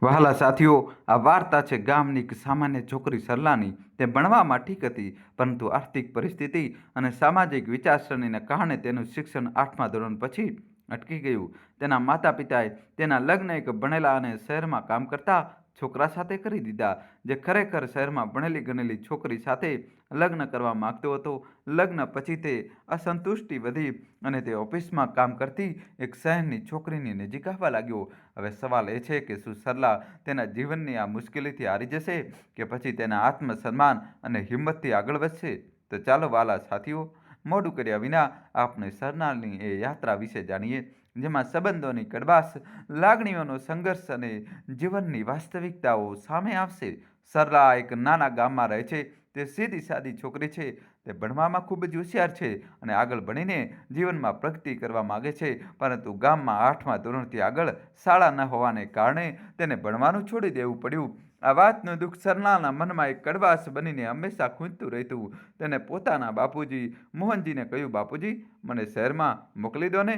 વહાલા સાથીઓ, આ વાર્તા છે ગામની એક સામાન્ય છોકરી સરલાની. તે ભણવામાં ઠીક હતી, પરંતુ આર્થિક પરિસ્થિતિ અને સામાજિક વિચારસરણીને કારણે તેનું શિક્ષણ 8મા ધોરણ પછી અટકી ગયું. તેના માતા પિતાએ તેના લગ્ન એક ભણેલા અને શહેરમાં કામ કરતા છોકરા સાથે કરી દીધા, જે ખરેખર શહેરમાં ભણેલી ગણેલી છોકરી સાથે લગ્ન કરવા માંગતો હતો. લગ્ન પછી તે અસંતુષ્ટિ વધી અને તે ઓફિસમાં કામ કરતી એક શહેરની છોકરીની નજીક આવવા લાગ્યો. હવે સવાલ એ છે કે શું સરલા તેના જીવનની આ મુશ્કેલીથી હારી જશે કે પછી તેના આત્મસન્માન અને હિંમતથી આગળ વધશે? તો ચાલો વાલા સાથીઓ, મોડું કર્યા વિના આપણે સરલાની એ યાત્રા વિશે જાણીએ, જેમાં સંબંધોની કડવાશ, લાગણીઓનો સંઘર્ષ અને જીવનની વાસ્તવિકતાઓ સામે આવશે. સરલા એક નાના ગામમાં રહે છે. તે સીધી સાદી છોકરી છે. તે ભણવામાં ખૂબ જ હોશિયાર છે અને આગળ ભણીને જીવનમાં પ્રગતિ કરવા માગે છે, પરંતુ ગામમાં 8મા ધોરણથી આગળ શાળા ન હોવાને કારણે તેને ભણવાનું છોડી દેવું પડ્યું. આ વાતનું દુઃખ સરલાના મનમાં એક કડવાશ બનીને હંમેશા ખૂંદતું રહેતું. તેને પોતાના બાપુજી મોહનજીને કહ્યું, બાપુજી, મને શહેરમાં મોકલી દો ને,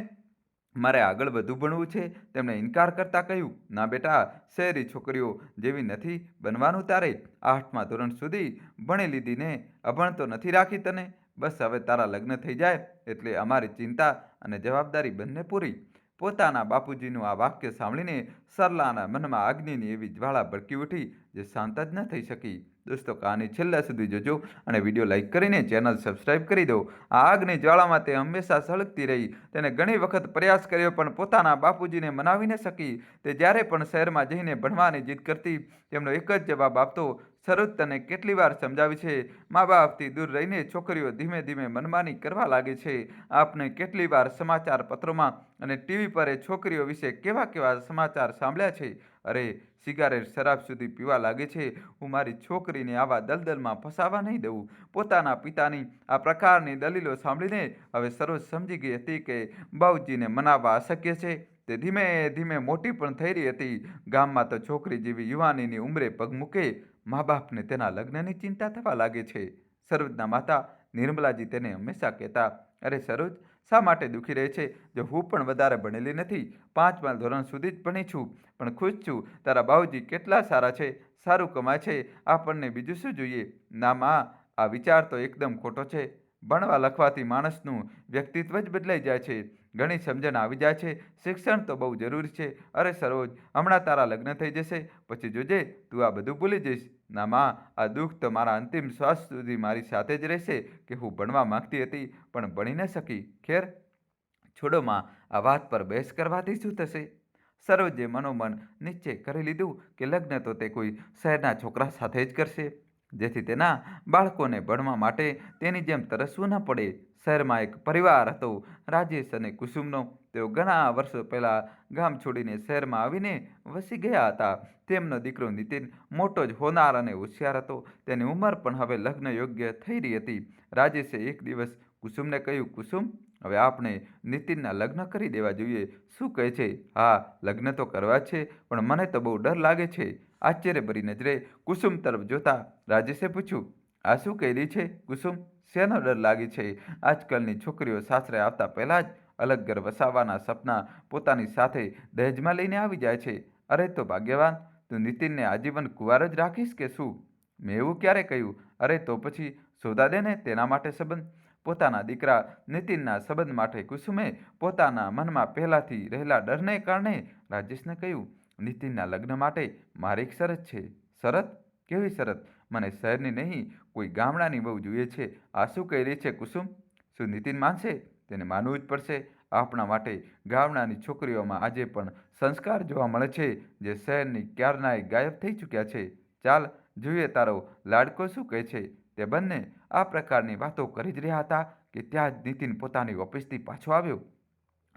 મારે આગળ વધુ ભણવું છે. તેમણે ઇનકાર કરતા કહ્યું, ના બેટા, શહેરી છોકરીઓ જેવી નથી બનવાનું તારે. 8મા ધોરણ સુધી ભણી લીધીને અભણ તો નથી રાખી તને. બસ હવે તારા લગ્ન થઈ જાય એટલે અમારી ચિંતા અને જવાબદારી બંને પૂરી. પોતાના બાપુજીનું આ વાક્ય સાંભળીને સરલાના મનમાં અગ્નિની એવી જ્વાળા ભડકી ઉઠી, જે શાંત જ ન થઈ શકી. દોસ્તો, કહાની છેલ્લા સુધી જોજો અને વિડીયો લાઈક કરીને ચેનલ સબસ્ક્રાઈબ કરી દો. આ આગની જ્વાળામાં તે હંમેશા સળગતી રહી. તેને ઘણી વખત પ્રયાસ કર્યો, પણ પોતાના બાપુજીને મનાવી ન શકી. તે જ્યારે પણ શહેરમાં જઈને ભણવાની જીદ કરતી, તેમનો એક જ જવાબ આપતો, સરોજ, તને કેટલી વાર સમજાવી છે, મા બાપથી દૂર રહીને છોકરીઓ ધીમે ધીમે મનમાની કરવા લાગે છે. આપને કેટલી વાર સમાચાર પત્રોમાં અને ટીવી પર એ છોકરીઓ વિશે કેવા કેવા સમાચાર સાંભળ્યા છે. અરે, સિગારેટ, શરાબ સુધી પીવા લાગે છે. હું મારી છોકરીને આવા દલદલમાં ફસાવા નહીં દઉં. પોતાના પિતાની આ પ્રકારની દલીલો સાંભળીને હવે સરોજ સમજી ગઈ હતી કે બાઉજીને મનાવવા અશક્ય છે. તે ધીમે ધીમે મોટી પણ થઈ રહી હતી. ગામમાં તો છોકરી જેવી યુવાનીની ઉંમરે પગ મૂકે, મા બાપને તેના લગ્નની ચિંતા થવા લાગે છે. સરોજના માતા નિર્મલાજી તેને હંમેશા કહેતા, અરે સરોજ, શા માટે દુઃખી રહે છે? જો હું પણ વધારે ભણેલી નથી, 5મા ધોરણ સુધી જ ભણી છું, પણ ખુશ છું. તારા બાઉજી કેટલા સારા છે, સારું કમાય છે, આપણને બીજું શું જોઈએ? ના માં, આ વિચાર તો એકદમ ખોટો છે. ભણવા લખવાથી માણસનું વ્યક્તિત્વ જ બદલાઈ જાય છે. ઘણી સમજણ આવી જાય છે. શિક્ષણ તો બહુ જરૂરી છે. અરે સરોજ, હમણાં તારા લગ્ન થઈ જશે, પછી જોજે તું આ બધું ભૂલી જઈશ. ના માં, આ દુઃખ તો મારા અંતિમ શ્વાસ સુધી મારી સાથે જ રહેશે કે હું ભણવા માંગતી હતી પણ ભણી ન શકી. ખેર, છોડો માં, આ વાત પર બહેસ કરવાથી શું થશે? સરોજે મનોમન નિશ્ચય કરી લીધું કે લગ્ન તો તે કોઈ શહેરના છોકરા સાથે જ કરશે, જેથી તેના બાળકોને ભણવા માટે તેની જેમ તરસવું ન પડે. શહેરમાં એક પરિવાર હતો, રાજેશ અને કુસુમનો. તેઓ ઘણા વર્ષો પહેલાં ગામ છોડીને શહેરમાં આવીને વસી ગયા હતા. તેમનો દીકરો નીતિન મોટો જ હોનાર અને હોશિયાર હતો. તેની ઉંમર પણ હવે લગ્ન યોગ્ય થઈ રહી હતી. રાજેશે એક દિવસ કુસુમને કહ્યું, કુસુમ, હવે આપણે નીતિનના લગ્ન કરી દેવા જોઈએ. શું કહે છે? હા, લગ્ન તો કરવા જ છે, પણ મને તો બહુ ડર લાગે છે. આશ્ચર્યભરી નજરે કુસુમ તરફ જોતા રાજેશે પૂછ્યું, આ શું કહી રહી છે કુસુમ? શેનો ડર લાગે છે? આજકાલની છોકરીઓ સાસરે આવતા પહેલાં જ અલગ ઘર વસાવવાના સપના પોતાની સાથે દહેજમાં લઈને આવી જાય છે. અરે તો ભાગ્યવાન, તું નીતિનને આજીવન કુંવાર જ રાખીશ કે શું? મેં એવું ક્યારે કહ્યું? અરે તો પછી શોધા દે ને તેના માટે સંબંધ. પોતાના દીકરા નીતિનના સંબંધ માટે કુસુમે પોતાના મનમાં પહેલાથી રહેલા ડરને કારણે રાજેશને કહ્યું, નીતિનના લગ્ન માટે મારી એક શરત છે. શરત? કેવી શરત? મને શહેરની નહીં, કોઈ ગામડાની બહુ જોઈએ છે. આ શું કહી રહી છે કુસુમ? શું નીતિન માનશે? તેને માનવું જ પડશે. આપણા માટે ગામડાની છોકરીઓમાં આજે પણ સંસ્કાર જોવા મળે છે, જે શહેરની ક્યારનાય ગાયબ થઈ ચૂક્યા છે. ચાલ જોઈએ તારો લાડકો શું કહે છે. તે બંને આ પ્રકારની વાતો કરી જ રહ્યા હતા કે ત્યાં જ નીતિન પોતાની ઓફિસથી પાછો આવ્યો.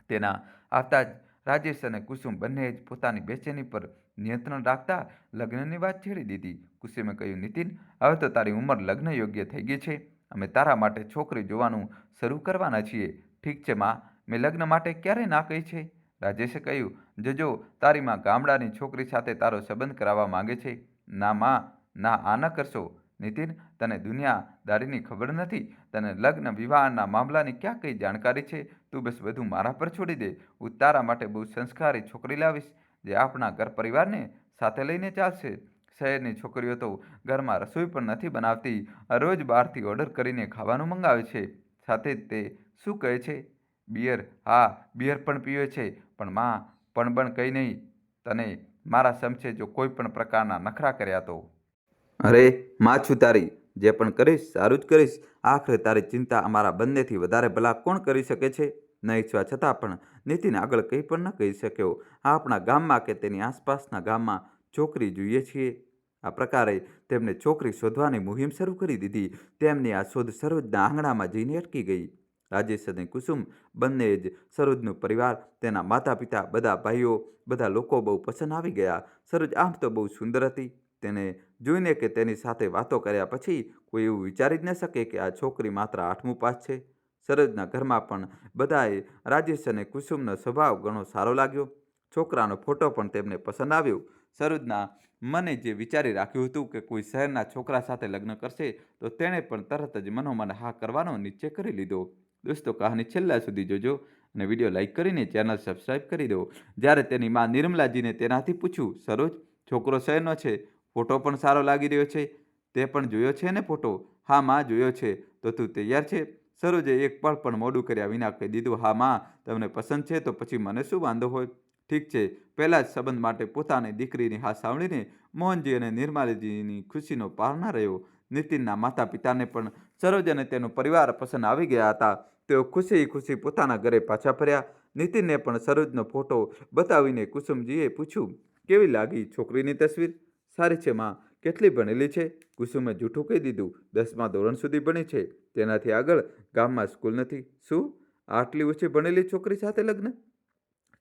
તેના આવતા જ રાજેશ અને કુસુમ બંને જ પોતાની બેચેની પર નિયંત્રણ રાખતા લગ્નની વાત છેડી દીધી. કુસુમે કહ્યું, નીતિન, હવે તો તારી ઉંમર લગ્ન યોગ્ય થઈ ગઈ છે. અમે તારા માટે છોકરી જોવાનું શરૂ કરવાના છીએ. ઠીક છે માં, મેં લગ્ન માટે ક્યારે ના કહી છે? રાજેશે કહ્યું, જોજો, તારી માં ગામડાની છોકરી સાથે તારો સંબંધ કરાવવા માંગે છે. ના માં, ના, આ ન કરશો. નીતિન, તને દુનિયાદારીની ખબર નથી. તને લગ્ન વિવાહના મામલાની ક્યાં કઈ જાણકારી છે? તું બસ બધું મારા પર છોડી દે. હું તારા માટે બહુ સંસ્કારી છોકરી લાવીશ, જે આપણા ઘર પરિવારને સાથે લઈને ચાલશે. શહેરની છોકરીઓ તો ઘરમાં રસોઈ પણ નથી બનાવતી, રોજ બહારથી ઓર્ડર કરીને ખાવાનું મંગાવે છે. સાથે જ તે શું કહે છે? બિયર, હા, બિયર પણ પીવે છે, પણ માં, પણ કંઈ નહીં. તને મારા સમશે જો કોઈ પણ પ્રકારના નખરા કર્યા તો. અરે, માં છું તારી. જે પણ કરીશ સારું જ કરીશ. આખરે તારી ચિંતા અમારા બંનેથી વધારે ભલા કોણ કરી શકે છે? ન ઈચ્છવા છતાં પણ નીતિન આગળ કંઈ પણ ન કહી શક્યો. આપણા ગામમાં કે તેની આસપાસના ગામમાં છોકરી જોઈએ છીએ. આ પ્રકારે તેમણે છોકરી શોધવાની મુહિમ શરૂ કરી દીધી. તેમની આ શોધ સરોજના આંગણામાં જઈને અટકી ગઈ. રાજેશ અને કુસુમ બંને જ સરોજનું પરિવાર, તેના માતા પિતા, બધા ભાઈઓ, બધા લોકો બહુ પસંદ આવી ગયા. સરોજ આમ તો બહુ સુંદર હતી. તેને જોઈને કે તેની સાથે વાતો કર્યા પછી કોઈ એવું વિચારી જ ન શકે કે આ છોકરી માત્ર 8મું પાસ છે. સરોજના ઘરમાં પણ બધાએ રાજેશ અને કુસુમનો સ્વભાવ ઘણો સારો લાગ્યો. છોકરાનો ફોટો પણ તેમને પસંદ આવ્યો. સરોજના મને જે વિચારી રાખ્યું હતું કે કોઈ શહેરના છોકરા સાથે લગ્ન કરશે, તો તેણે પણ તરત જ મનોમન હા કરવાનો નિશ્ચય કરી લીધો. દોસ્તો, કહાની છેલ્લા સુધી જોજો અને વિડીયો લાઈક કરીને ચેનલ સબસ્ક્રાઈબ કરી દો. જ્યારે તેની માં નિર્મલાજીને તેનાથી પૂછ્યું, સરોજ, છોકરો શહેરનો છે, ફોટો પણ સારો લાગી રહ્યો છે, તે પણ જોયો છે ને ફોટો? હા માં, જોયો છે. તો તું તૈયાર છે? સરોજે એક પળ પણ મોડું કર્યા વિના કહી દીધું, હા માં, તમને પસંદ છે તો પછી મને શું વાંધો હોય? ઠીક છે. પહેલા જ સંબંધ માટે પોતાની દીકરીની હા સાંભળીને મોહનજી અને નિર્મલાજીની ખુશીનો પાર ન રહ્યો. નીતિનના માતા પિતાને પણ સરોજ અને તેનો પરિવાર પસંદ આવી ગયા હતા. તેઓ ખુશી પોતાના ઘરે પાછા ફર્યા. નીતિનને પણ સરોજનો ફોટો બતાવીને કુસુમજીએ પૂછ્યું, કેવી લાગી છોકરીની તસવીર? સારી છે માં. કેટલી ભણેલી છે? કુસુમે જૂઠું કહી દીધું, 10મા ધોરણ સુધી ભણી છે. તેનાથી આગળ ગામમાં સ્કૂલ નથી. શું? આટલી ઓછી ભણેલી છોકરી સાથે લગ્ન?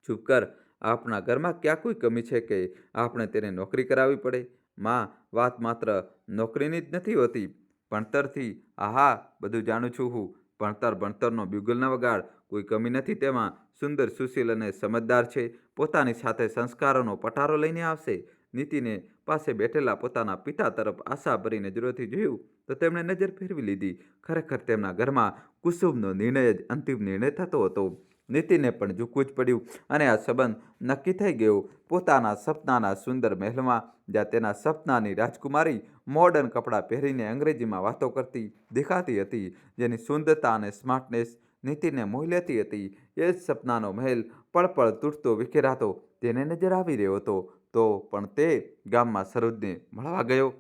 ચૂપ કર. આપણા ઘરમાં ક્યાં કોઈ કમી છે કે આપણે તેને નોકરી કરાવવી પડે? માં, વાત માત્ર નોકરીની જ નથી હોતી. ભણતરથી, આહા, બધું જાણું છું હું. ભણતરનો બ્યુગલ ન વગાડ. કોઈ કમી નથી તેમાં. સુંદર, સુશીલ અને સમજદાર છે. પોતાની સાથે સંસ્કારોનો પટારો લઈને આવશે. નીતિને પાસે બેઠેલા પોતાના પિતા તરફ આશાભરી નજરોથી જોયું તો તેમણે નજર ફેરવી લીધી. ખરેખર તેમના ઘરમાં કુસુમનો નિર્ણય જ અંતિમ નિર્ણય થતો હતો. નીતિને પણ ઝૂકવું જ પડ્યું અને આ સંબંધ નક્કી થઈ ગયો. પોતાના સપનાના સુંદર મહેલમાં, જ્યાં તેના સપનાની રાજકુમારી મોડર્ન કપડાં પહેરીને અંગ્રેજીમાં વાતો કરતી દેખાતી હતી, જેની સુંદરતા અને સ્માર્ટનેસ નીતિને મોહી લેતી હતી, એ જ સપનાનો મહેલ પળ તૂટતો વિખેરાતો તેને નજર આવી રહ્યો હતો. તો પણ તે ગામમાં સરોજને મળવા ગયો.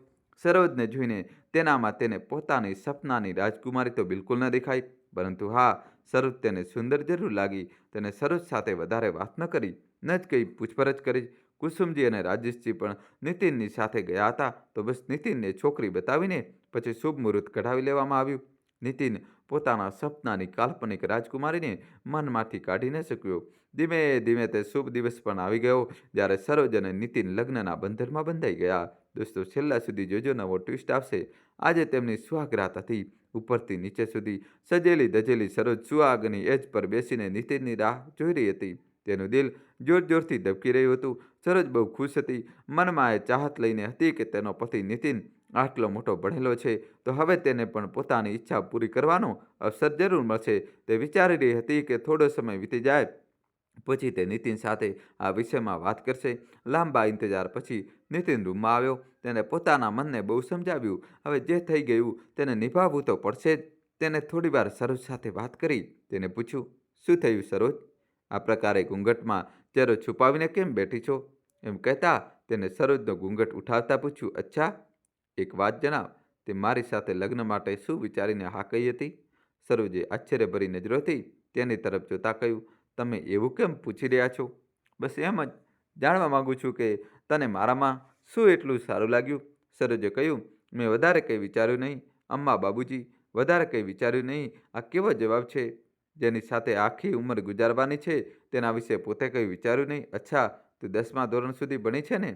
સરોજને જોઈને તેનામાં તેને પોતાની સપનાની રાજકુમારી તો બિલકુલ ન દેખાઈ, પરંતુ હા, સરોજ તેને સુંદર જરૂર લાગી. તેને સરોજ સાથે વધારે વાત ન કરી, ન જ કંઈ પૂછપરછ કરી. કુસુમજી અને રાજેશજી પણ નીતિનની સાથે ગયા હતા, તો બસ નીતિનને છોકરી બતાવીને પછી શુભ મુહૂર્ત કઢાવી લેવામાં આવ્યું. નીતિન પોતાના સપનાની કાલ્પનિક રાજકુમારીને મનમાંથી કાઢી ન શક્યો. ધીમે ધીમે તે શુભ દિવસ પણ આવી ગયો, જ્યારે સરોજ અને નીતિન લગ્નના બંધનમાં બંધાઈ ગયા. દોસ્તો, છેલ્લા સુધી જોજો, નવો ટ્વિસ્ટ આવશે. આજે તેમની સુહાગરાત હતી. ઉપરથી નીચે સુધી સજેલી ધજેલી સરોજ સુહાગની એજ પર બેસીને નીતિનની રાહ જોઈ રહી હતી. તેનું દિલ જોરથી ધબકી રહ્યું હતું. સરોજ બહુ ખુશ હતી. મનમાં એ ચાહત લઈને હતી કે તેનો પતિ નીતિન આટલો મોટો ભણેલો છે, તો હવે તેને પણ પોતાની ઈચ્છા પૂરી કરવાનો અવસર જરૂર મળશે. તે વિચારી રહી હતી કે થોડો સમય વીતી જાય પછી તે નીતિન સાથે આ વિષયમાં વાત કરશે. લાંબા ઇંતજાર પછી નીતિન રૂમમાં આવ્યો. તેને પોતાના મનને બહુ સમજાવ્યું. હવે જે થઈ ગયું તેને નિભાવવું તો પડશે જ. તેને થોડીવાર સરોજ સાથે વાત કરી. તેને પૂછ્યું, શું થયું સરોજ? આ પ્રકારે ઘૂંઘટમાં ચહેરો છુપાવીને કેમ બેઠી છો? એમ કહેતા તેને સરોજનો ઘૂંઘટ ઉઠાવતા પૂછ્યું, અચ્છા, એક વાત જણાવ, તે મારી સાથે લગ્ન માટે શું વિચારીને હા કહી હતી? સરોજે આશ્ચર્યભરી નજરોથી તેની તરફ જોતા કહ્યું, તમે એવું કેમ પૂછી રહ્યા છો? બસ એમ જ જાણવા માંગુ છું કે તને મારામાં શું એટલું સારું લાગ્યું? સરોજે કહ્યું, મેં વધારે કંઈ વિચાર્યું નહીં અમ્મા બાબુજી, વધારે કંઈ વિચાર્યું નહીં. આ કેવો જવાબ છે? જેની સાથે આખી ઉંમર ગુજારવાની છે તેના વિશે પોતે કંઈ વિચાર્યું નહીં? અચ્છા, તું 10મા ધોરણ સુધી ભણી છે ને?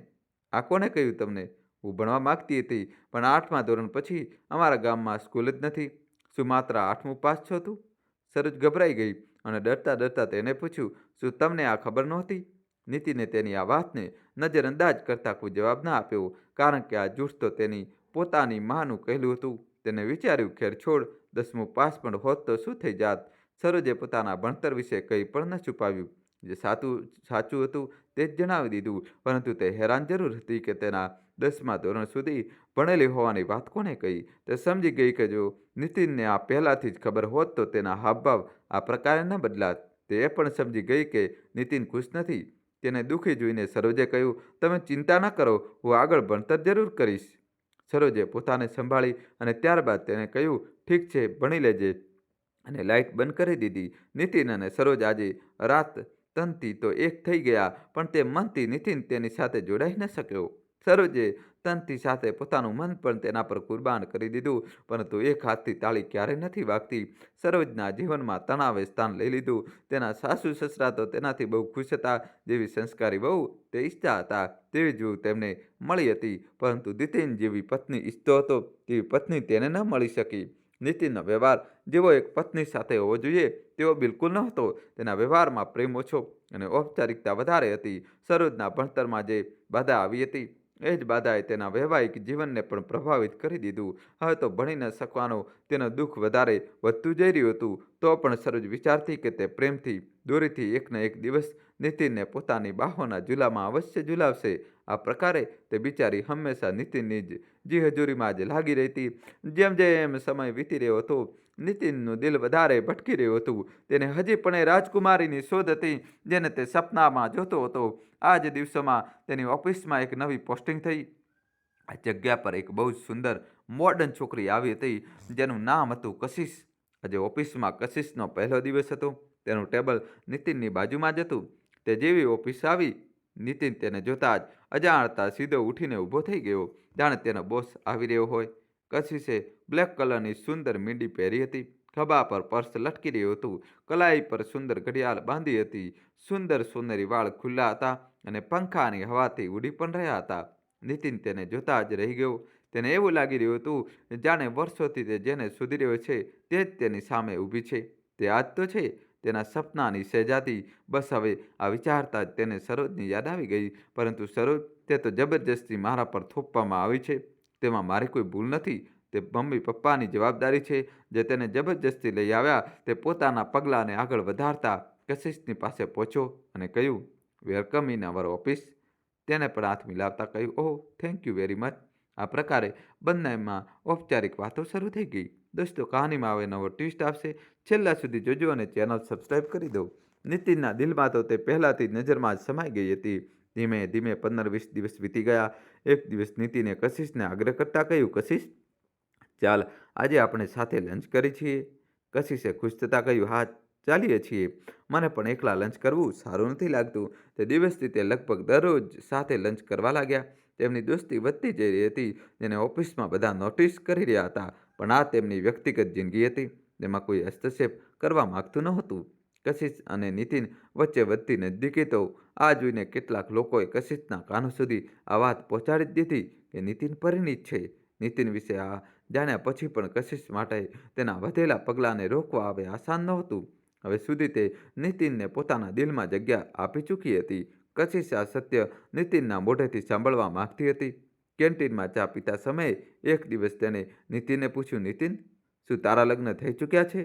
આ કોને કહ્યું તમને? હું ભણવા માગતી હતી, પણ 8મા ધોરણ પછી અમારા ગામમાં સ્કૂલ જ નથી. શું માત્ર 8મું પાસ છો તું? સરોજ ગભરાઈ ગઈ અને ડરતા તેને પૂછ્યું, શું તમને આ ખબર નહોતી? નીતિને તેની આ વાતને નજરઅંદાજ કરતા કોઈ જવાબ ના આપ્યો, કારણ કે આ જૂઠ તો તેની પોતાની માનું કહેલું હતું. તેને વિચાર્યું, ખેર છોડ, 10મું પાસ પણ હોત તો શું થઈ જાત? સરોજે પોતાના ભણતર વિશે કંઈ પણ ન છુપાવ્યું. જે સાચું હતું તે જ જણાવી દીધું. પરંતુ તે હેરાન જરૂર હતી કે તેના 10મા ધોરણ સુધી ભણેલી હોવાની વાત કોને કહી. તે સમજી ગઈ કે જો નીતિનને આ પહેલાથી જ ખબર હોત તો તેના હાવભાવ આ પ્રકારે ન બદલાત. તે એ પણ સમજી ગઈ કે નીતિન ખુશ નથી. તેને દુઃખી જોઈને સરોજે કહ્યું, "તમે ચિંતા ન કરો, હું આગળ ભણતર જરૂર કરીશ." સરોજે પોતાને સંભાળી અને ત્યારબાદ તેને કહ્યું, "ઠીક છે, ભણી લેજે." અને લાઇટ બંધ કરી દીધી. નીતિન અને સરોજ આજે રાત તનથી તો એક થઈ ગયા, પણ તે મનથી નીતિન તેની સાથે જોડાઈ ન શક્યો. સરોજે તનથી સાથે પોતાનું મન પણ તેના પર કુરબાન કરી દીધું, પરંતુ એક હાથથી તાળી ક્યારેય નથી વાગતી. સરોજના જીવનમાં તણાવે સ્થાન લઈ લીધું. તેના સાસુ સસરા તો તેનાથી બહુ ખુશ હતા. જેવી સંસ્કારી વહુ તે ઈચ્છતા હતા, તેવી જ વહુ તેમને મળી હતી. પરંતુ નીતિન જેવી પત્ની ઈચ્છતો હતો, તેવી પત્ની તેને ન મળી શકી. નીતિનનો વ્યવહાર જેવો એક પત્ની સાથે હોવો જોઈએ તેવો બિલકુલ ન હતો. તેના વ્યવહારમાં પ્રેમ ઓછો અને ઔપચારિકતા વધારે હતી. સરોજના ભણતરમાં જે બાધા આવી હતી એ જ બાધાએ તેના વૈવાહિક જીવનને પણ પ્રભાવિત કરી દીધું. હવે તો ભણી ન શકવાનો તેનો દુઃખ વધારે વધતું જઈ રહ્યું હતું. તો પણ સરોજ વિચારતી કે તે પ્રેમથી દોરીથી એકને એક દિવસ નીતિનને પોતાની બાહોના ઝૂલામાં અવશ્ય ઝૂલાવશે. આ પ્રકારે તે બિચારી હંમેશા નીતિનની જી હજુરીમાં જ લાગી રહેતી. જેમ જેમ સમય વીતી રહ્યો હતો, નીતિનનું દિલ વધારે ભટકી રહ્યું હતું. તેને હજી પણ એ રાજકુમારીની શોધ હતી જેને તે સપનામાં જોતો હતો. આ જ દિવસોમાં તેની ઓફિસમાં એક નવી પોસ્ટિંગ થઈ. આ જગ્યા પર એક બહુ જ સુંદર મોડર્ન છોકરી આવી હતી જેનું નામ હતું કશિશ. આજે ઓફિસમાં કશિશનો પહેલો દિવસ હતો. તેનું ટેબલ નીતિનની બાજુમાં જ હતું. તે જેવી ઓફિસ આવી, નીતિન તેને જોતા જ અજાણતા સીધો ઉઠીને ઊભો થઈ ગયો, જાણે તેનો બોસ આવી રહ્યો હોય. કશિશે બ્લેક કલરની સુંદર મીંડી પહેરી હતી. ખભા પર પર્સ લટકી રહ્યું હતું. કલાઈ પર સુંદર ઘડિયાળ બાંધી હતી. સુંદર સોનેરી વાળ ખુલ્લા હતા અને પંખાની હવાથી ઉડી પણ રહ્યા હતા. નીતિન તેને જોતા જ રહી ગયો. તેને એવું લાગી રહ્યું હતું જાણે વર્ષોથી તે જેને શોધી રહ્યો છે તે જ તેની સામે ઊભી છે. તે આજ તો છે તેના સપનાની શહેજાદી. બસ હવે આ વિચારતા જ તેને સરોજની યાદ આવી ગઈ. પરંતુ સરોજ, તે તો જબરજસ્તી મારા પર થોપવામાં આવી છે. તેમાં મારી કોઈ ભૂલ નથી. તે મમ્મી પપ્પાની જવાબદારી છે જે તેને જબરજસ્તી લઈ આવ્યા. તે પોતાના પગલાંને આગળ વધારતા કશિશની પાસે પહોંચ્યો અને કહ્યું, "વેલકમ ઇન અવર ઓફિસ." તેને પણ હાથ મિલાવતા કહ્યું, "ઓહ, થેન્ક યુ વેરી મચ." આ પ્રકારે બંનેમાં ઔપચારિક વાતો શરૂ થઈ ગઈ. દોસ્તો, કહાનીમાં હવે નવો ટ્વિસ્ટ આવશે. છેલ્લા સુધી જોજો અને ચેનલ સબસ્ક્રાઈબ કરી દો. નીતિનના દિલમાં તો તે પહેલાંથી જ નજરમાં જ સમાઈ ગઈ હતી. ધીમે ધીમે 15-20 દિવસ વીતી ગયા. એક દિવસ નીતિને કશિશને આગ્રહ કરતા કહ્યું, "કશિશ, ચાલ આજે આપણે સાથે લંચ કરી છીએ." કશિશે ખુશ થતાં કહ્યું, "હા, ચાલીએ છીએ. મને પણ એકલા લંચ કરવું સારું નથી લાગતું." તે દિવસથી તે લગભગ દરરોજ સાથે લંચ કરવા લાગ્યા. તેમની દોસ્તી વધતી જઈ રહી હતી, જેને ઓફિસમાં બધા નોટિસ કરી રહ્યા હતા. પણ આ તેમની વ્યક્તિગત જિંદગી હતી. તેમાં કોઈ હસ્તક્ષેપ કરવા માગતું નહોતું. કશિશ અને નીતિન વચ્ચે વધતી નજદીકી તો આ જોઈને કેટલાક લોકોએ કશિશના કાનો સુધી આ વાત પહોંચાડી જ દીધી કે નીતિન પરિણીત છે. નીતિન વિશે આ જાણ્યા પછી પણ કશિશ માટે તેના વધેલા પગલાંને રોકવા હવે આસાન નહોતું. હવે સુધી તે નીતિનને પોતાના દિલમાં જગ્યા આપી ચૂકી હતી. કશિશ આ સત્ય નીતિનના મોઢેથી સાંભળવા માંગતી હતી. કેન્ટીનમાં ચા પીતા સમયે એક દિવસ તેને નીતિને પૂછ્યું, "નીતિન, શું તારા લગ્ન થઈ ચૂક્યા છે?"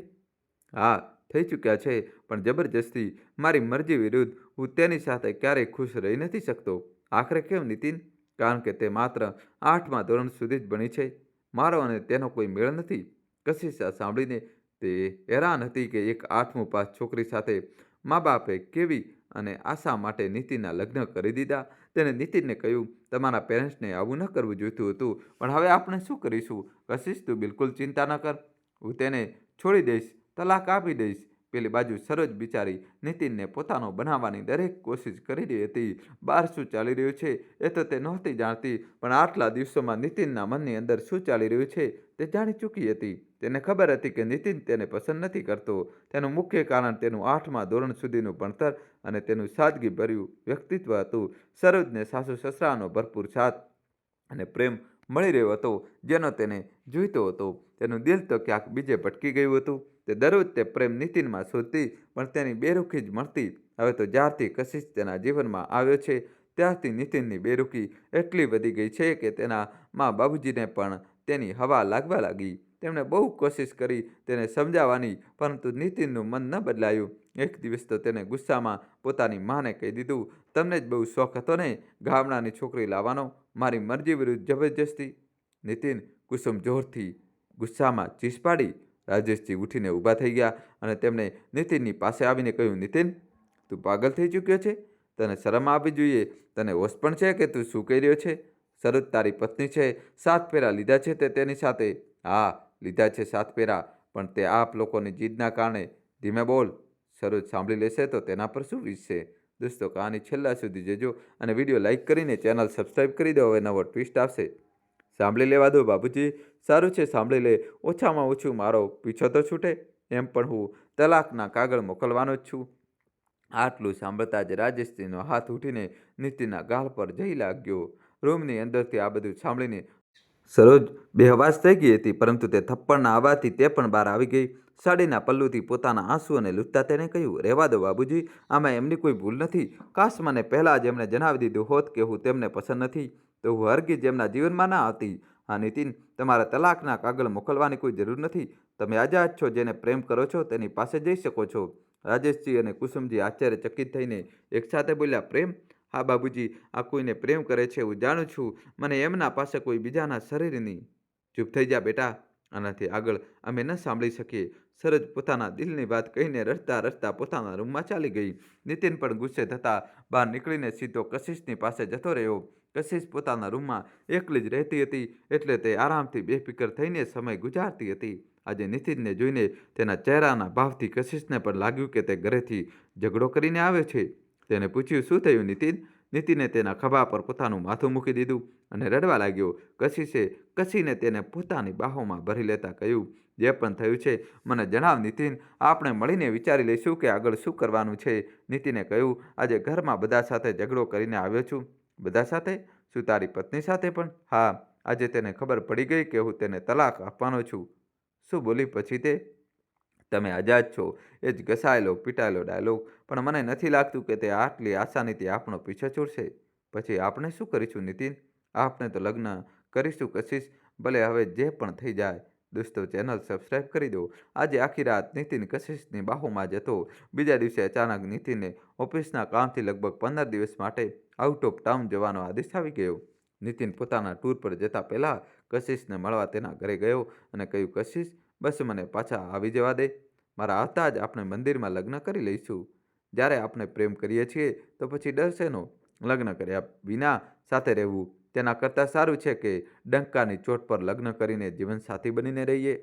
"હા, થઈ ચૂક્યા છે, પણ જબરજસ્તી મારી મરજી વિરુદ્ધ હું તેની સાથે ક્યારેય ખુશ રહી નથી શકતો." "આખરે કેમ નીતિન?" "કારણ કે તે માત્ર 8મા ધોરણ સુધી જ ભણી છે. મારો અને તેનો કોઈ મેળ નથી." કશિશ આ સાંભળીને તે હેરાન હતી કે એક 8મું પાસ છોકરી સાથે મા બાપે કેવી અને આશા માટે નીતિનના લગ્ન કરી દીધા. તેને નીતિનને કહ્યું, "તમારા પેરેન્ટ્સને આવું ન કરવું જોઈતું હતું, પણ હવે આપણે શું કરીશું?" "કશિશ, તું બિલકુલ ચિંતા ન કર. હું તેને છોડી દઈશ, તલાક આપી દઈશ." પેલી બાજુ સરોજ બિચારી નીતિનને પોતાનો બનાવવાની દરેક કોશિશ કરી રહી હતી. બહાર શું ચાલી રહ્યું છે એ તો તે નહોતી જાણતી, પણ આટલા દિવસોમાં નીતિનના મનની અંદર શું ચાલી રહ્યું છે તે જાણી ચૂકી હતી. તેને ખબર હતી કે નીતિન તેને પસંદ નથી કરતો. તેનું મુખ્ય કારણ તેનું 8મા ધોરણ સુધીનું ભણતર અને તેનું સાદગીભર્યું વ્યક્તિત્વ હતું. સરોજને સાસુ સસરાનો ભરપૂર સાથ અને પ્રેમ મળી રહ્યો હતો જેનો તેને જોઈતો હતો. તેનું દિલ તો ક્યાંક બીજે ભટકી ગયું હતું. તે દરરોજ તે પ્રેમ નીતિનમાં શોધતી, પણ તેની બેરુખી જ મળતી. હવે તો જ્યારથી કશિશ તેના જીવનમાં આવ્યો છે ત્યારથી નીતિનની બેરુખી એટલી વધી ગઈ છે કે તેના મા બાબુજીને પણ તેની હવા લાગવા લાગી. તેમણે બહુ કોશિશ કરી તેને સમજાવવાની, પરંતુ નીતિનનું મન ન બદલાયું. એક દિવસ તો તેને ગુસ્સામાં પોતાની માને કહી દીધું, તમને જ બહુ શોખ હતો ને ગામડાની છોકરી લાવવાનો, મારી મરજી વિરુદ્ધ જબરજસ્તી. નીતિન, કુસુમ જોરથી ગુસ્સામાં ચીસ પાડી. રાજેશજી ઉઠીને ઊભા થઈ ગયા અને તેમણે નીતિનની પાસે આવીને કહ્યું, નીતિન, તું પાગલ થઈ ચૂક્યો છે? તને શરમ આવવી જોઈએ. તને હોશ પણ છે કે તું શું કહી રહ્યો છે? સરોજ તારી પત્ની છે. 7 ફેરા લીધા છે તે તેની સાથે. હા, લીધા છે 7 ફેરા, પણ તે આપ લોકોની જીદના કારણે. ધીમે બોલ, સરોજ સાંભળી લેશે તો તેના પર શું વીતશે? દોસ્તો, કહાની છેલ્લા સુધી જોજો અને વિડીયો લાઇક કરીને ચેનલ સબસ્ક્રાઈબ કરી દો. હવે નવો ટ્વિસ્ટ આવશે. સાંભળી લેવા દો બાબુજી. સારું છે, સાંભળી લે. ઓછામાં ઓછું મારો પીછો તો છૂટે. એમ પણ હું તલાકના કાગળ મોકલવાનો જ છું. આટલું સાંભળતા જ રાજેશજીનો હાથ ઉઠીને નીતિનના ગાલ પર જઈ લાગ્યો. રૂમની અંદરથી આ બધું સાંભળીને સરોજ બેહવાસ થઈ ગઈ હતી, પરંતુ તે થપ્પડના અવાજથી તે પણ બહાર આવી ગઈ. સાડીના પલ્લુથી પોતાના આંસુઓને લૂંટતા તેને કહ્યું, રહેવા દો બાબુજી, આમાં એમની કોઈ ભૂલ નથી. કાશ મને પહેલાં જ એમણે જણાવી દીધું હોત કે હું તેમને પસંદ નથી, તો હું હરગીજ એમના જીવનમાં ના આવતી. હા નીતિન, તમારા તલાકના કાગળ મોકલવાની કોઈ જરૂર નથી. તમે આઝાદ છો. જેને પ્રેમ કરો છો તેની પાસે જઈ શકો છો. રાજેશજી અને કુસુમજી આશ્ચર્યચકિત થઈને એકસાથે બોલ્યા, પ્રેમ? હા બાબુજી, આ કોઈને પ્રેમ કરે છે હું જાણું છું. મને એમના પાસે કોઈ બીજાના શરીરની. ચૂપ થઈ જા બેટા, આનાથી આગળ અમે ન સાંભળી શકીએ. સરોજ પોતાના દિલની વાત કહીને રડતા રડતા પોતાના રૂમમાં ચાલી ગઈ. નીતિન પણ ગુસ્સે થતા બહાર નીકળીને સીધો કશિશની પાસે જતો રહ્યો. કશિશ પોતાના રૂમમાં એકલી જ રહેતી હતી, એટલે તે આરામથી બેફિકર થઈને સમય ગુજારતી હતી. આજે નીતિનને જોઈને તેના ચહેરાના ભાવથી કશિશને પણ લાગ્યું કે તે ઘરેથી ઝઘડો કરીને આવ્યો છે. તેને પૂછ્યું, શું થયું નીતિન? નીતિને તેના ખભા પર પોતાનું માથું મૂકી દીધું અને રડવા લાગ્યો. કશિશે કસીને તેને પોતાની બાહોમાં ભરી લેતા કહ્યું, જે પણ થયું છે મને જણાવ નીતિન, આપણે મળીને વિચારી લઈશું કે આગળ શું કરવાનું છે. નીતિને કહ્યું, આજે ઘરમાં બધા સાથે ઝઘડો કરીને આવ્યો છું. બધા સાથે? શું તારી પત્ની સાથે પણ? હા, આજે તેને ખબર પડી ગઈ કે હું તેને તલાક આપવાનો છું. શું બોલી પછી તે? તમે આઝાદ છો. એ જ ઘસાયેલો પીટાયેલો ડાયલોગ. પણ મને નથી લાગતું કે તે આટલી આસાનીથી આપણો પીછો છોડશે. પછી આપણે શું કરીશું નીતિન? આપણે તો લગ્ન કરીશું કશિશ, ભલે હવે જે પણ થઈ જાય. દોસ્તો, ચેનલ સબસ્ક્રાઈબ કરી દો. આજે આખી રાત નીતિન કશિશની બાહોમાં જ હતો. બીજા દિવસે અચાનક નીતિનને ઓફિસના કામથી લગભગ 15 દિવસ માટે આઉટ ઓફ ટાઉન જવાનો આદેશ આવી ગયો. નીતિન પોતાના ટૂર પર જતા પહેલા કશિશને મળવા તેના ઘરે ગયો અને કહ્યું, કશિશ, બસ મને પાછા આવી જવા દે. મારા આવતા જ આપણે મંદિરમાં લગ્ન કરી લઈશું. જ્યારે આપણે પ્રેમ કરીએ છીએ તો પછી ડર શેનો? લગ્ન કર્યા વિના સાથે રહેવું તેના કરતાં સારું છે કે ડંકાની ચોટ પર લગ્ન કરીને જીવનસાથી બનીને રહીએ,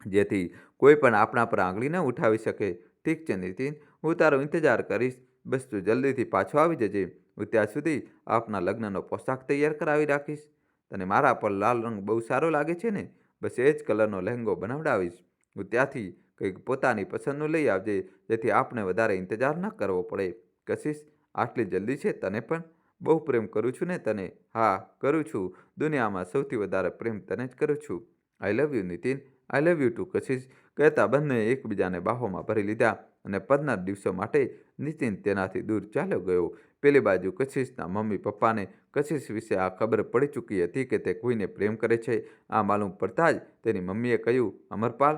જેથી કોઈ પણ આપણા પર આંગળી ન ઉઠાવી શકે. ઠીક છે નીતિન, હું તારો ઇંતજાર કરીશ. બસ તું જલ્દીથી પાછો આવી જજે. હું ત્યાં સુધી આપના લગ્નનો પોશાક તૈયાર કરાવી રાખીશ. તને મારા પર લાલ રંગ બહુ સારો લાગે છે ને? બસ એ જ કલરનો લહેંગો બનાવડાવીશ. હું ત્યાંથી કંઈક પોતાની પસંદનું લઈ આવજે, જેથી આપણે વધારે ઇંતજાર ન કરવો પડે. કશિશ, આટલી જલ્દી છે તને પણ? બહુ પ્રેમ કરું છું ને તને? હા, કરું છું. દુનિયામાં સૌથી વધારે પ્રેમ તને જ કરું છું. I love you Nitin. I love you too Kashish. કહેતા બંને એકબીજાને બાહોમાં ભરી લીધા અને 15 દિવસો માટે નીતિન તેનાથી દૂર ચાલ્યો ગયો. પેલી બાજુ કશિશના મમ્મી પપ્પાને કશિશ વિશે આ ખબર પડી ચૂકી હતી કે તે કોઈને પ્રેમ કરે છે. આ માલુમ પડતા જ તેની મમ્મીએ કહ્યું, અમરપાલ,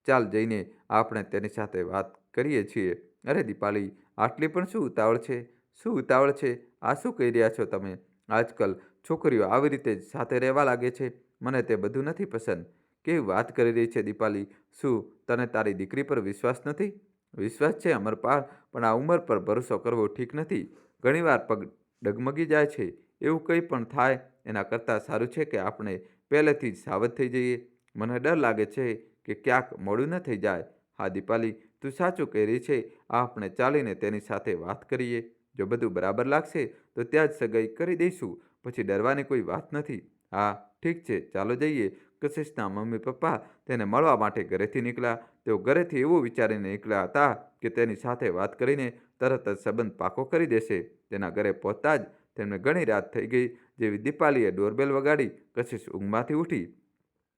ચાલ જઈને આપણે તેની સાથે વાત કરીએ છીએ. અરે દીપાલી, આટલી પણ શું ઉતાવળ છે? શું ઉતાવળ છે? આ શું કહી રહ્યા છો તમે? આજકાલ છોકરીઓ આવી રીતે જ સાથે રહેવા લાગે છે. મને તે બધું નથી પસંદ. કેવી વાત કરી રહી છે દીપાલી? શું તને તારી દીકરી પર વિશ્વાસ નથી? વિશ્વાસ છે અમરપાલ, પણ આ ઉંમર પર ભરોસો કરવો ઠીક નથી. ઘણીવાર પગ ડગમગી જાય છે. એવું કંઈ પણ થાય એના કરતાં સારું છે કે આપણે પહેલેથી જ સાવધ થઈ જઈએ. મને ડર લાગે છે કે ક્યાંક મોડું ન થઈ જાય. હા દીપાલી, તું સાચું કહી રહી છે. આપણે ચાલીને તેની સાથે વાત કરીએ. જો બધું બરાબર લાગશે તો ત્યાં જ સગાઈ કરી દઈશું. પછી ડરવાની કોઈ વાત નથી. હા ઠીક છે, ચાલો જઈએ. કશિશના મમ્મી પપ્પા તેને મળવા માટે ઘરેથી નીકળ્યા. તેઓ ઘરેથી એવું વિચારીને નીકળ્યા હતા કે તેની સાથે વાત કરીને તરત જ સંબંધ પાકો કરી દેશે. તેના ઘરે પહોંચતા જ તેમને ઘણી રાત થઈ ગઈ. જેવી દીપાલીએ ડોરબેલ વગાડી, કશિશ ઊંઘમાંથી ઉઠી.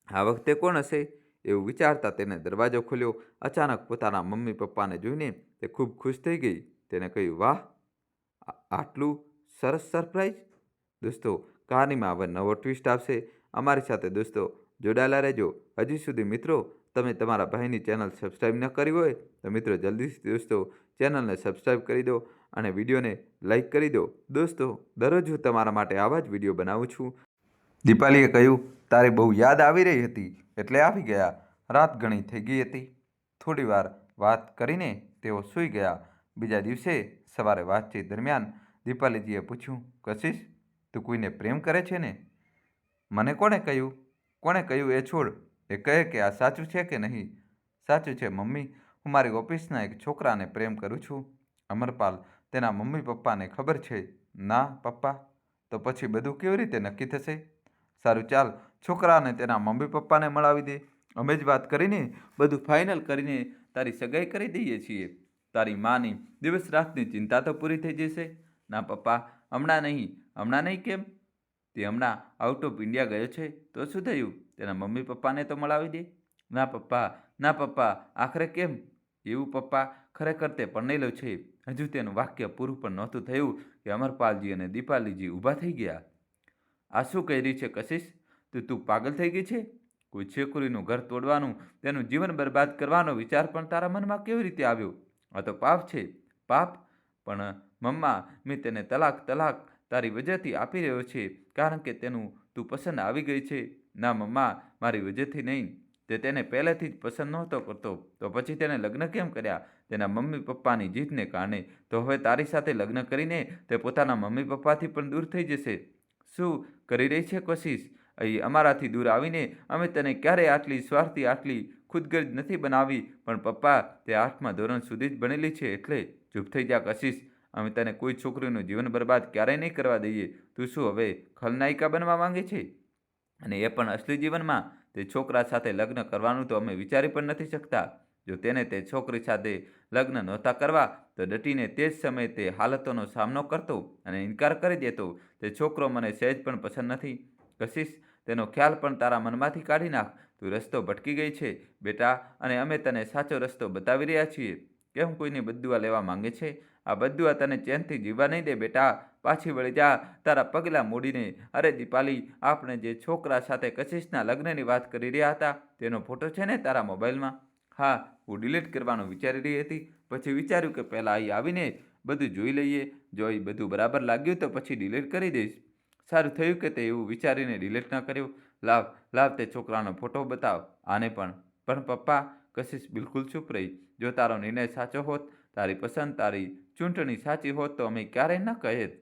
આ વખતે કોણ હશે એવું વિચારતા તેને દરવાજો ખોલ્યો. અચાનક પોતાના મમ્મી પપ્પાને જોઈને તે ખૂબ ખુશ થઈ ગઈ. તેને કહ્યું, વાહ, આટલું સરસ સરપ્રાઈઝ. દોસ્તો, કહાનીમાં હવે નવો ટ્વિસ્ટ આવશે. અમારી સાથે દોસ્તો જોડાયેલા રહેજો. હજી સુધી મિત્રો તમે તમારા ભાઈની ચેનલ સબસ્ક્રાઈબ ન કરી હોય તો મિત્રો જલ્દીથી દોસ્તો ચેનલને સબસ્ક્રાઈબ કરી દો અને વિડીયોને લાઈક કરી દો. દોસ્તો દરરોજ હું તમારા માટે આવા જ વિડીયો બનાવું છું. દીપાલીએ કહ્યું, તારી બહુ યાદ આવી રહી હતી એટલે આવી ગયા. રાત ઘણી થઈ ગઈ હતી. થોડી વાર વાત કરીને તેઓ સૂઈ ગયા. બીજા દિવસે સવારે વાતચીત દરમિયાન દીપાલીજીએ પૂછ્યું, કશિશ, તું કોઈને પ્રેમ કરે છે ને? મને કોણે કહ્યું? કોણે કહ્યું એ છોડ, એ કહે કે આ સાચું છે કે નહીં? સાચું છે મમ્મી, હું મારી ઓફિસના એક છોકરાને પ્રેમ કરું છું. અમરપાલ, તેના મમ્મી પપ્પાને ખબર છે? ના પપ્પા. તો પછી બધું કેવી રીતે નક્કી થશે? સારું ચાલ, છોકરાને તેના મમ્મી પપ્પાને મળાવી દે. અમે જ વાત કરીને બધું ફાઇનલ કરીને તારી સગાઈ કરી દઈએ છીએ. તારી માની દિવસ રાતની ચિંતા તો પૂરી થઈ જશે. ના પપ્પા, હમણાં નહીં. હમણાં નહીં કેમ? તે હમણાં આઉટ ઓફ ઇન્ડિયા ગયો છે તો શું થયું? તેના મમ્મી પપ્પાને તો મળાવી દે. ના પપ્પા, ના પપ્પા, આખરે કેમ? એવું પપ્પા, ખરેખર તે પરણેલો છે. હજુ તેનું વાક્ય પૂરું પણ નહોતું થયું કે અમરપાલજી અને દીપાલીજી ઊભા થઈ ગયા. આ શું કહી રહી છે કશિશ? તું પાગલ થઈ ગઈ છે? કોઈ છોકરીનું ઘર તોડવાનું, તેનું જીવન બરબાદ કરવાનો વિચાર પણ તારા મનમાં કેવી રીતે આવ્યો? આ તો પાપ છે. પાપ? પણ મમ્મા, મેં તેને તલાક તારી વજહથી આપી રહ્યો છે કારણ કે તું પસંદ આવી ગઈ છે. ના મમ્મા, મારી વજહથી નહીં. તે તેને પહેલેથી જ પસંદ નહોતો કરતો તો પછી તેને લગ્ન કેમ કર્યા? તેના મમ્મી પપ્પાની જીદને કારણે. તો હવે તારી સાથે લગ્ન કરીને તે પોતાના મમ્મી પપ્પાથી પણ દૂર થઈ જશે. શું કરી રહી છે કશિશ? અહીં અમારાથી દૂર આવીને અમે તને ક્યારેય આટલી સ્વાર્થી, આટલી ખુદગર્જ નથી બનાવી. પણ પપ્પા, તે 8મા ધોરણ સુધી જ ભણેલી છે એટલે ચૂપ થઈ જા કશિશ. અમે તને કોઈ છોકરીનું જીવન બરબાદ ક્યારેય નહીં કરવા દઈએ. તું શું હવે ખલનાયિકા બનવા માંગે છે? અને એ પણ અસલી જીવનમાં? તે છોકરા સાથે લગ્ન કરવાનું તો અમે વિચારી પણ નથી શકતા. જો તેને તે છોકરી સાથે લગ્ન નહોતા કરવા તો ડટીને તે જ સમયે તે હાલતોનો સામનો કરતો અને ઇનકાર કરી દેતો. તે છોકરો મને સહેજ પણ પસંદ નથી. કશિશ, તેનો ખ્યાલ પણ તારા મનમાંથી કાઢી નાખ. તું રસ્તો ભટકી ગઈ છે બેટા, અને અમે તને સાચો રસ્તો બતાવી રહ્યા છીએ. કેમ કોઈની બદદુઆ લેવા માંગે છે? આ બદદુઆ તને ચેનથી જીવવા નહીં દે બેટા. પાછી વળી જા તારા પગલાં મોડીને. અરે દીપાલી, આપણે જે છોકરા સાથે કશિશના લગ્નની વાત કરી રહ્યા હતા તેનો ફોટો છે ને તારા મોબાઈલમાં? હા, હું ડિલીટ કરવાનું વિચારી રહી હતી. પછી વિચાર્યું કે પહેલાં અહીં આવીને બધું જોઈ લઈએ. જો અહીં બધું બરાબર લાગ્યું તો પછી ડિલીટ કરી દઈશ. સારું થયું કે તે એવું વિચારીને ડિલીટ ન કર્યું. લાવ તે છોકરાનો ફોટો બતાવ આને પણ. પણ પપ્પા, કશિશ બિલકુલ ચૂપ રહી. જો તારો નિર્ણય સાચો હોત, તારી પસંદ, તારી ચૂંટણી સાચી હોત તો અમે ક્યારેય ન કહેત.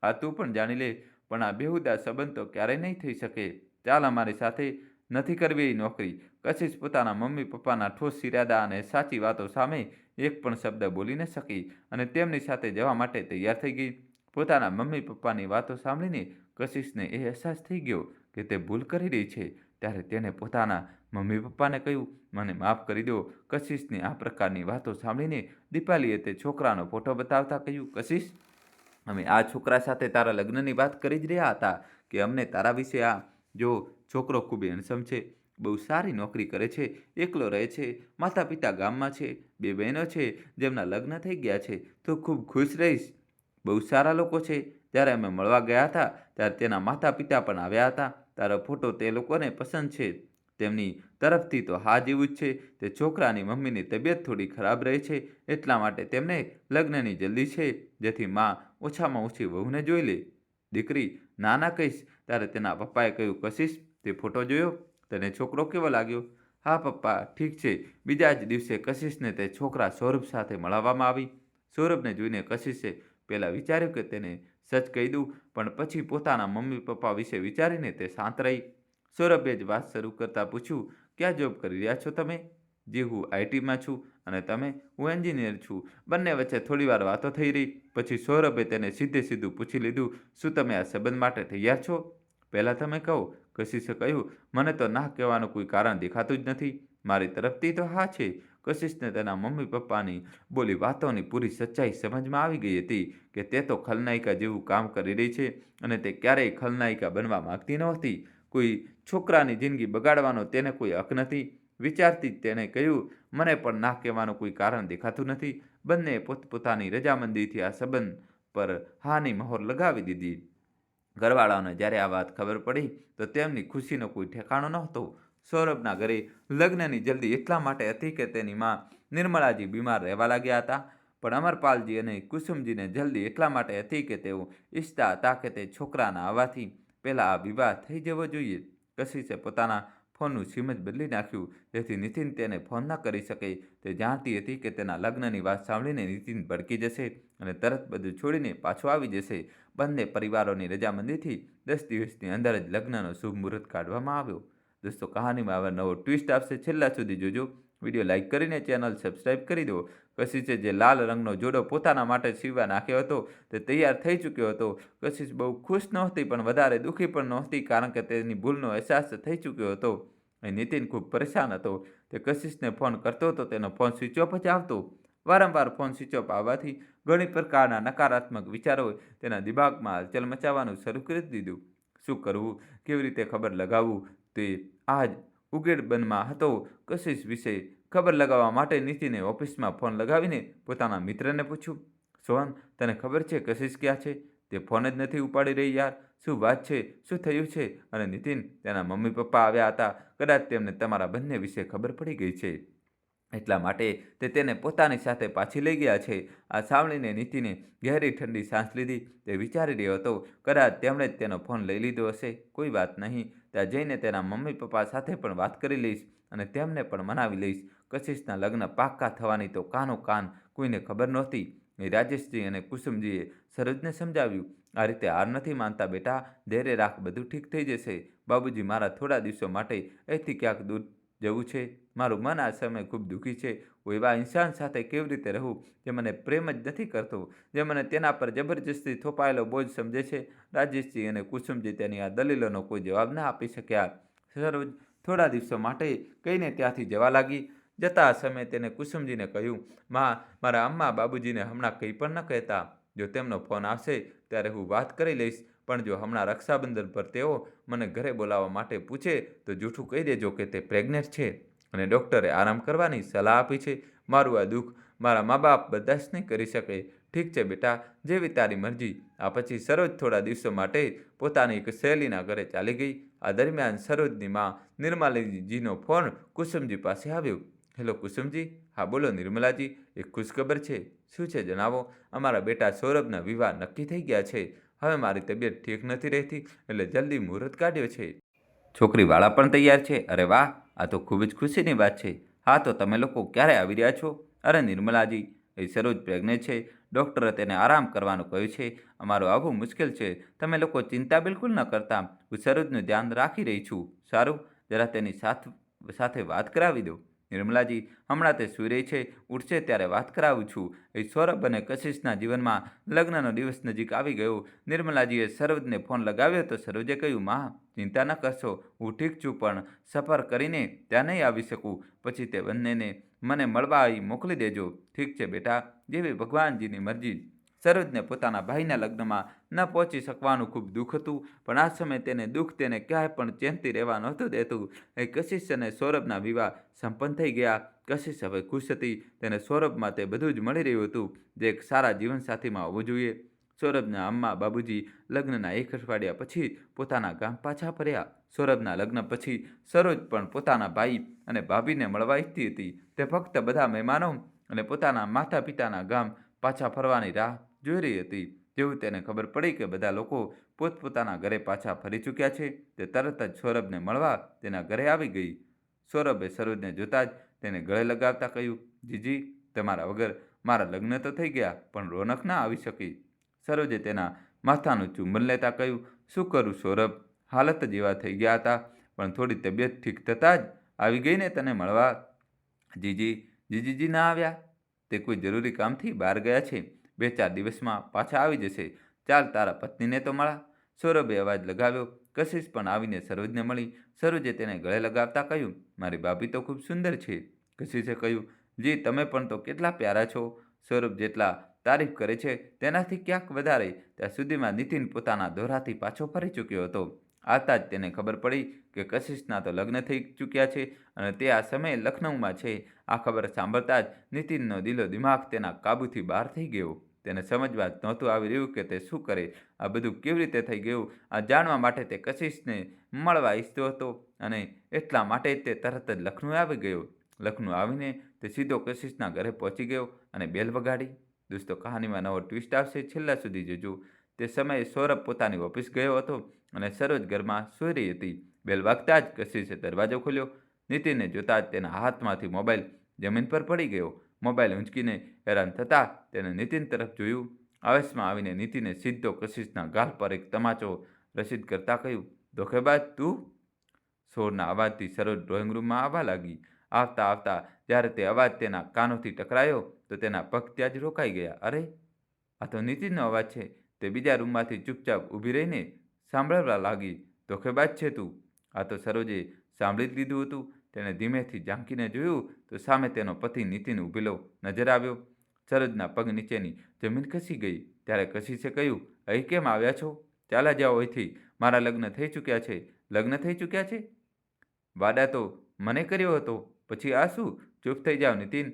આ તું પણ જાણી લે. પણ આ બેહુદા સંબંધ તો ક્યારેય નહીં થઈ શકે. ચાલ અમારી સાથે. નથી કરવી એ નોકરી. કશિશ પોતાના મમ્મી પપ્પાના ઠોસ ઇરાદા અને સાચી વાતો સામે એક પણ શબ્દ બોલી ન શકી અને તેમની સાથે જવા માટે તૈયાર થઈ ગઈ. પોતાના મમ્મી પપ્પાની વાતો સાંભળીને કશિશને એ અહેસાસ થઈ ગયો કે તે ભૂલ કરી રહી છે. ત્યારે તેણે પોતાના મમ્મી પપ્પાને કહ્યું, મને માફ કરી દો. કશિશની આ પ્રકારની વાતો સાંભળીને દીપાલીએ તે છોકરાનો ફોટો બતાવતા કહ્યું, કશિશ, અમે આ છોકરા સાથે તારા લગ્નની વાત કરી જ રહ્યા હતા કે અમને તારા વિશે જો છોકરો ખૂબ હેન્ડસમ છે, બહુ સારી નોકરી કરે છે, એકલો રહે છે, માતા પિતા ગામમાં છે, 2 બહેનો છે જેમના લગ્ન થઈ ગયા છે, તો ખૂબ ખુશ રહીશ. બહુ સારા લોકો છે. જ્યારે અમે મળવા ગયા હતા ત્યારે તેના માતા પિતા પણ આવ્યા હતા. તારો ફોટો તે લોકોને પસંદ છે. તેમની તરફથી તો હા જેવું જ છે. તે છોકરાની મમ્મીની તબિયત થોડી ખરાબ રહે છે એટલા માટે તેમને લગ્નની જલ્દી છે, જેથી માં ઓછામાં ઓછી વહુને જોઈ લે. દીકરી, ના કહીશ. ત્યારે તેના પપ્પાએ કહ્યું, કશિશ, તે ફોટો જોયો? તને છોકરો કેવો લાગ્યો? હા પપ્પા, ઠીક છે. બીજા જ દિવસે કશિશને તે છોકરા સૌરભ સાથે મળવામાં આવી. સૌરભને જોઈને કશિશે પહેલાં વિચાર્યું કે તેને સચ કહી દઉં, પણ પછી પોતાના મમ્મી પપ્પા વિશે વિચારીને તે શાંત રહી. સૌરભે જ વાત શરૂ કરતાં પૂછ્યું, ક્યાં જોબ કરી રહ્યા છો તમે? જી, હું આઈટીમાં છું. અને તમે? હું એન્જિનિયર છું. બંને વચ્ચે થોડીવાર વાતો થઈ રહી. પછી સૌરભે તેને સીધું પૂછી લીધું, શું તમે આ સંબંધ માટે તૈયાર છો? પહેલાં તમે કહો. કશિશે કહ્યું, મને તો ના કહેવાનું કોઈ કારણ દેખાતું જ નથી. મારી તરફથી તો હા છે. કશિશને તેના મમ્મી પપ્પાની બોલી વાતોની પૂરી સચ્ચાઈ સમજમાં આવી ગઈ હતી કે તે તો ખલનાયિકા જેવું કામ કરી રહી છે અને તે ક્યારેય ખલનાયિકા બનવા માંગતી નહોતી. કોઈ છોકરાની જિંદગી બગાડવાનો તેને કોઈ હક નથી. વિચારતી જ તેણે કહ્યું, મને પણ ના કહેવાનું કોઈ કારણ દેખાતું નથી. બંને પોતપોતાની રજામંદીથી આ સંબંધ પર હાની મહોર લગાવી દીધી. ઘરવાળાઓને જ્યારે આ વાત ખબર પડી તો તેમની ખુશીનો કોઈ ઠેકાણો નહોતો. સૌરભના ઘરે લગ્નની જલ્દી એટલા માટે હતી કે તેની માં નિર્મળાજી બીમાર રહેવા લાગ્યા હતા. પણ અમરપાલજી અને કુસુમજીને જલ્દી એટલા માટે હતી કે તેઓ ઈચ્છતા હતા કે તે છોકરાના આવવાથી પહેલાં આ વિવાહ થઈ જવો જોઈએ. કશિશે પોતાના ફોનનું સિમ જ બદલી નાખ્યું, જેથી નીતિન તેને ફોન ન કરી શકે. તે જાણતી હતી કે તેના લગ્નની વાત સાંભળીને નીતિન ભડકી જશે અને તરત બધું છોડીને પાછો આવી જશે. બંને પરિવારોની રજામંદીથી 10 દિવસની અંદર જ લગ્નનો શુભ મુહૂર્ત કાઢવામાં આવ્યો. દોસ્તો, કહાનીમાં હવે નવો ટ્વિસ્ટ આવશે, છેલ્લા સુધી જોજો. વિડીયો લાઇક કરીને ચેનલ સબસ્ક્રાઈબ કરી દો. કશિશે જે લાલ રંગનો જોડો પોતાના માટે સીવવા નાખ્યો હતો તે તૈયાર થઈ ચૂક્યો હતો. કશિશ બહુ ખુશ નહોતી પણ વધારે દુઃખી પણ નહોતી, કારણ કે તેની ભૂલનો અહેસાસ થઈ ચૂક્યો હતો. નીતિન ખૂબ પરેશાન હતો. તે કશિશને ફોન કરતો હતો, તેનો ફોન સ્વિચ ઓફ જ આવતો. વારંવાર ફોન સ્વિચ ઓફ આવવાથી ઘણી પ્રકારના નકારાત્મક વિચારોએ તેના દિમાગમાં હલચલ મચાવવાનું શરૂ કરી દીધું. શું કરવું, કેવી રીતે ખબર લગાવવું, તે આજ ઉઘેડબનમાં હતો. કશિશ વિશે ખબર લગાવવા માટે નીતિને ઓફિસમાં ફોન લગાવીને પોતાના મિત્રને પૂછ્યું, સોહન, તને ખબર છે કશિશ ક્યાં છે? તે ફોન જ નથી ઉપાડી રહી યાર. શું વાત છે? શું થયું છે? અને નીતિન, તેના મમ્મી પપ્પા આવ્યા હતા. કદાચ તેમને તમારા બંને વિશે ખબર પડી ગઈ છે, એટલા માટે તે તેને પોતાની સાથે પાછી લઈ ગયા છે. આ સાંભળીને નીતિને ગહેરી ઠંડી સાંસ લીધી. તે વિચારી રહ્યો હતો, કદાચ તેમણે જ તેનો ફોન લઈ લીધો હશે. કોઈ વાત નહીં, ત્યાં જઈને તેના મમ્મી પપ્પા સાથે પણ વાત કરી લઈશ અને તેમને પણ મનાવી લઈશ. કશિશના લગ્ન પાક્કા થવાની તો કાનો કાન કોઈને ખબર નહોતી. રાજેશજી અને કુસુમજીએ સરોજને સમજાવ્યું, આ રીતે હાર નથી માનતા બેટા, ધૈર્ય રાખ, બધું ઠીક થઈ જશે. બાબુજી, મારા થોડા દિવસો માટે અહીંથી ક્યાંક દૂર જવું છે. મારું મન આ સમયે ખૂબ દુઃખી છે. હું એવા ઇન્સાન સાથે કેવી રીતે રહું જે મને પ્રેમ જ નથી કરતો, જે મને તેના પર જબરજસ્તી થોપાયેલો બોજ સમજે છે. રાજેશજી અને કુસુમજી તેની આ દલીલોનો કોઈ જવાબ ન આપી શક્યા. સરોજ થોડા દિવસો માટે કહીને ત્યાંથી જવા લાગી. જતા સમયે તેને કુસુમજીને કહ્યું, માં, મારા અમ્મા બાબુજીને હમણાં કંઈ પણ ન કહેતા. જો તેમનો ફોન આવશે ત્યારે હું વાત કરી લઈશ, પણ જો હમણાં રક્ષાબંધન પર તેઓ મને ઘરે બોલાવવા માટે પૂછે તો જૂઠું કહી દેજો કે તે પ્રેગ્નેન્ટ છે અને ડૉક્ટરે આરામ કરવાની સલાહ આપી છે. મારું આ દુઃખ મારા મા બાપ બર્દાશ્ત નહીં કરી શકે. ઠીક છે બેટા, જેવી તારી મરજી. આ પછી સરોજ થોડા દિવસો માટે પોતાની એક સહેલીના ઘરે ચાલી ગઈ. આ દરમિયાન સરોજની માં નિર્મલાજીનો ફોન કુસુમજી પાસે આવ્યો. હેલો કુસુમજી. હા બોલો નિર્મલાજી, એક ખુશખબર છે. શું છે જણાવો. અમારા બેટા સૌરભના વિવાહ નક્કી થઈ ગયા છે. હવે મારી તબિયત ઠીક નથી રહેતી, એટલે જલ્દી મુહૂર્ત કાઢ્યો છે. છોકરીવાળા પણ તૈયાર છે. અરે વાહ, આ તો ખૂબ જ ખુશીની વાત છે. હા, તો તમે લોકો ક્યારે આવી રહ્યા છો? અરે નિર્મલાજી, એ સરોજ પ્રેગ્નેન્ટ છે. ડૉક્ટરે તેને આરામ કરવાનું કહ્યું છે. અમારું આવવું મુશ્કેલ છે. તમે લોકો ચિંતા બિલકુલ ન કરતા. હું સરોજનું ધ્યાન રાખી રહી છું. સારું, જરા તેની સાથે વાત કરાવી દો. નિર્મલાજી, હમણાં તે સૂઈ રહી છે, ઉઠશે ત્યારે વાત કરાવું છું. એ સૌરભ અને કશિશના જીવનમાં લગ્નનો દિવસ નજીક આવી ગયો. નિર્મલાજીએ સરોજને ફોન લગાવ્યો તો સરોજે કહ્યું, માં, ચિંતા ન કરશો, હું ઠીક છું, પણ સફર કરીને ત્યાં નહીં આવી શકું. પછી તે બંનેને મને મળવા અહીં મોકલી દેજો. ઠીક છે બેટા, જેવી ભગવાનજીની મરજી. સરોજને પોતાના ભાઈના લગ્નમાં ન પહોંચી શકવાનું ખૂબ દુઃખ હતું, પણ આ સમયે તેને દુઃખ તેને ક્યાંય પણ ચેનથી રહેવા નહોતું દેતું. કશિશ અને સૌરભના વિવાહ સંપન્ન થઈ ગયા. કશિશ હવે ખુશ હતી. તેને સૌરભમાં તે બધું જ મળી રહ્યું હતું જે એક સારા જીવનસાથીમાં હોવું જોઈએ. સૌરભના અમ્મા બાબુજી લગ્નના 1 અઠવાડિયા પછી પોતાના ગામ પાછા ફર્યા. સૌરભના લગ્ન પછી સરોજ પણ પોતાના ભાઈ અને ભાભીને મળવા ઈચ્છતી હતી. તે ફક્ત બધા મહેમાનો અને પોતાના માતા પિતાના ગામ પાછા ફરવાની રાહ જોઈ રહી હતી. જેવું તેને ખબર પડી કે બધા લોકો પોતપોતાના ઘરે પાછા ફરી ચૂક્યા છે, તે તરત જ સૌરભને મળવા તેના ઘરે આવી ગઈ. સૌરભે સરોજને જોતા જ તેને ગળે લગાવતા કહ્યું, જીજી, તમારા વગર મારા લગ્ન તો થઈ ગયા, પણ રોનક ના આવી શકી. સરોજે તેના માથાનું ચુંબન લેતા કહ્યું, શું કરું સૌરભ, હાલત જ એવા થઈ ગયા હતા, પણ થોડી તબિયત ઠીક થતાં જ આવી ગઈ ને તને મળવા. જીજીજી ના આવ્યા? તે કોઈ જરૂરી કામથી બહાર ગયા છે. 2-4 દિવસમાં પાછા આવી જશે. ચાલ તારા પત્નીને તો મળા. સૌરભે અવાજ લગાવ્યો. કશિશ પણ આવીને સરોજને મળી. સરોજે તેને ગળે લગાવતા કહ્યું, મારી ભાભી તો ખૂબ સુંદર છે. કશિશે કહ્યું, જી, તમે પણ તો કેટલા પ્યારા છો. સૌરભ જેટલા તારીફ કરે છે તેનાથી ક્યાંક વધારે. ત્યાં સુધીમાં નીતિન પોતાના દોરાથી પાછો ફરી ચૂક્યો હતો. આવતા જ તેને ખબર પડી કે કશિશના તો લગ્ન થઈ ચૂક્યા છે અને તે આ સમયે લખનઉમાં છે. આ ખબર સાંભળતા જ નીતિનનો દિલો દિમાગ તેના કાબૂથી બહાર થઈ ગયો. તેને સમજવા નહોતું આવી રહ્યું કે તે શું કરે, આ બધું કેવી રીતે થઈ ગયું. આ જાણવા માટે તે કશિશને મળવા ઈચ્છતો હતો અને એટલા માટે જ તે તરત જ લખનઉ આવી ગયો. લખનઉ આવીને તે સીધો કશિશના ઘરે પહોંચી ગયો અને બેલ વગાડી. દોસ્તો, કહાનીમાં નવો ટ્વિસ્ટ આવશે, છેલ્લા સુધી જોજો. તે સમયે સૌરભ પોતાની ઓફિસ ગયો હતો અને સરોજ ઘરમાં સૂઈ રહી હતી. બેલ વાગતા જ કશિશે દરવાજો ખોલ્યો. નીતિનને જોતા જ તેના હાથમાંથી મોબાઈલ જમીન પર પડી ગયો. મોબાઈલ ઊંચકીને હેરાન થતાં તેણે નીતિન તરફ જોયું. આવેશમાં આવીને નીતિને સીધો કશિશના ગાલ પર એક તમાચો રસીદ કરતાં કહ્યું, ધોખેબાજ તું! શોરના અવાજથી સરોજ ડ્રોઈંગ રૂમમાં આવવા લાગી. આવતા આવતા જ્યારે તે અવાજ તેના કાનોથી ટકરાયો તો તેના પગ ત્યાં જ રોકાઈ ગયા. અરે, આ તો નીતિનનો અવાજ છે. તે બીજા રૂમમાંથી ચૂપચાપ ઊભી રહીને સાંભળવા લાગી. ધોખેબાજ છે તું! આ તો સરોજે સાંભળી જ લીધું હતું. તેણે ધીમેથી ઝાંકીને જોયું તો સામે તેનો પતિ નીતિન ઊભેલો નજર આવ્યો. સરોજના પગ નીચેની જમીન ખસી ગઈ. ત્યારે કશિશે કહ્યું, અહીં કેમ આવ્યા છો? ચાલ્યા જાઓ અહીંથી. મારા લગ્ન થઈ ચૂક્યા છે. લગ્ન થઈ ચૂક્યા છે? વાડા તો મને કર્યો હતો, પછી આ શું? ચૂપ થઈ જાઓ નીતિન.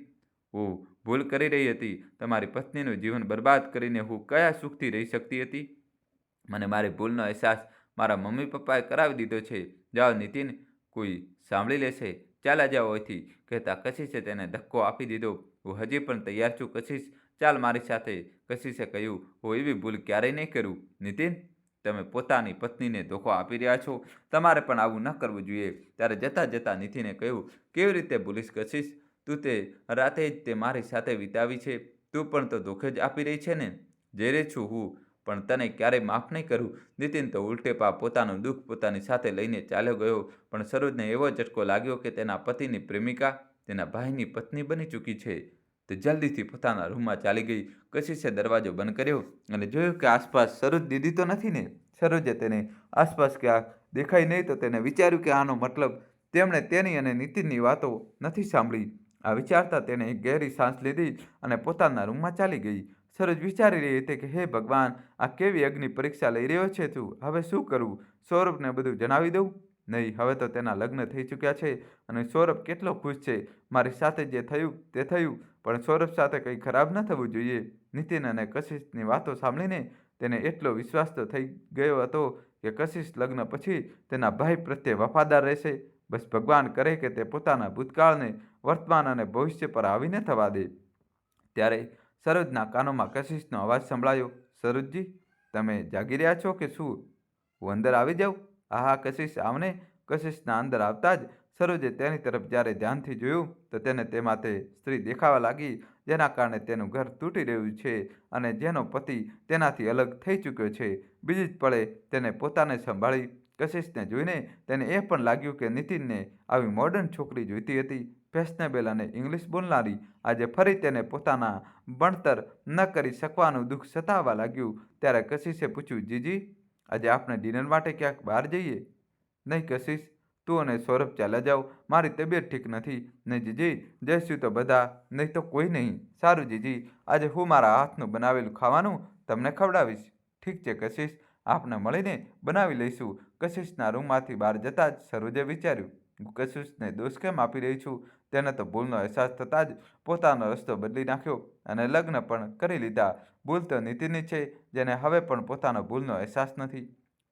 હું ભૂલ કરી રહી હતી. તમારી પત્નીનું જીવન બરબાદ કરીને હું કયા સુખથી રહી શકતી હતી? મને મારી ભૂલનો અહેસાસ મારા મમ્મી પપ્પાએ કરાવી દીધો છે. જાઓ નીતિન, કોઈ સાંભળી લેશે. ચાલ્યા જાઓ અહીંથી. કહેતા કશિશે તેને ધક્કો આપી દીધો. હું હજી પણ તૈયાર છું કશિશ, ચાલ મારી સાથે. કશિશે કહ્યું, હું એવી ભૂલ ક્યારેય નહીં કરું. નીતિન, તમે પોતાની પત્નીને ધોખો આપી રહ્યા છો. તમારે પણ આવું ન કરવું જોઈએ. ત્યારે જતાં જતાં નીતિને કહ્યું, કેવી રીતે ભૂલીશ કશિશ? તું તે રાતે જ તે મારી સાથે વિતાવી છે. તું પણ તો ધોખે જ આપી રહી છે ને? જઈ રહી છું હું, પણ તને ક્યારેય માફ નહીં કરું. નીતિન તો ઉલટેપા પોતાનું દુઃખ પોતાની સાથે લઈને ચાલ્યો ગયો. પણ સરોજને એવો ઝટકો લાગ્યો કે તેના પતિની પ્રેમિકા તેના ભાઈની પત્ની બની ચૂકી છે. તે જલ્દીથી પોતાના રૂમમાં ચાલી ગઈ. કશિશે દરવાજો બંધ કર્યો અને જોયું કે આસપાસ સરોજ દીદી તો નથી ને. સરોજે તેને આસપાસ ક્યાંક દેખાઈ નહીં તો તેને વિચાર્યું કે આનો મતલબ તેમણે તેની અને નીતિનની વાતો નથી સાંભળી. આ વિચારતા તેણે એક ગહેરી સાંસ લીધી અને પોતાના રૂમમાં ચાલી ગઈ. સરોજ વિચારી રહી હતી કે હે ભગવાન, આ કેવી અગ્નિ પરીક્ષા લઈ રહ્યો છે તું. હવે શું કરવું? સૌરભને બધું જણાવી દઉં? નહીં, હવે તો તેના લગ્ન થઈ ચૂક્યા છે અને સૌરભ કેટલો ખુશ છે. મારી સાથે જે થયું તે થયું, પણ સૌરભ સાથે કંઈ ખરાબ ન થવું જોઈએ. નીતિન અને કશિશની વાતો સાંભળીને તેને એટલો વિશ્વાસ તો થઈ ગયો હતો કે કશિશ લગ્ન પછી તેના ભાઈ પ્રત્યે વફાદાર રહેશે. બસ ભગવાન કરે કે તે પોતાના ભૂતકાળને વર્તમાન અને ભવિષ્ય પર હાવી ન થવા દે. ત્યારે સરોજના કાનોમાં કશિશનો અવાજ સંભળાયો, સરોજજી, તમે જાગી રહ્યા છો કે શું? હું અંદર આવી જાઉં? હા કશિશ, આવને. કશિશના અંદર આવતા જ સરોજે તેની તરફ જ્યારે ધ્યાનથી જોયું તો તેને તેમાં તે સ્ત્રી દેખાવા લાગી જેના કારણે તેનું ઘર તૂટી રહ્યું છે અને જેનો પતિ તેનાથી અલગ થઈ ચૂક્યો છે. બીજી જ પળે તેને પોતાને સંભાળી. કશિશને જોઈને તેને એ પણ લાગ્યું કે નીતિનને આવી મોડર્ન છોકરી જોઈતી હતી, ફેશનેબલ અને ઇંગ્લિશ બોલનારી. આજે ફરી તેને પોતાના ભણતર ન કરી શકવાનું દુઃખ સતાવવા લાગ્યું. ત્યારે કશિશે પૂછ્યું, જીજી, આજે આપણે ડિનર માટે ક્યાંક બહાર જઈએ? નહીં કશિશ, તું અને સૌરભ ચાલ્યા જાઓ. મારી તબિયત ઠીક નથી. નહીં જીજી, જઈશું તો બધા, નહીં તો કોઈ નહીં. સારું જીજી, આજે હું મારા હાથનું બનાવેલું ખાવાનું તમને ખવડાવીશ. ઠીક છે કશિશ, આપણે મળીને બનાવી લઈશું. કશિશના રૂમમાંથી બહાર જતાં જ સરોજે વિચાર્યું, હું કશિશને દોષ કેમ આપી રહી છું? તેને તો ભૂલનો અહેસાસ થતાં જ પોતાનો રસ્તો બદલી નાખ્યો અને લગ્ન પણ કરી લીધા. ભૂલ તો નીતિનની છે, જેને હવે પણ પોતાનો ભૂલનો અહેસાસ નથી.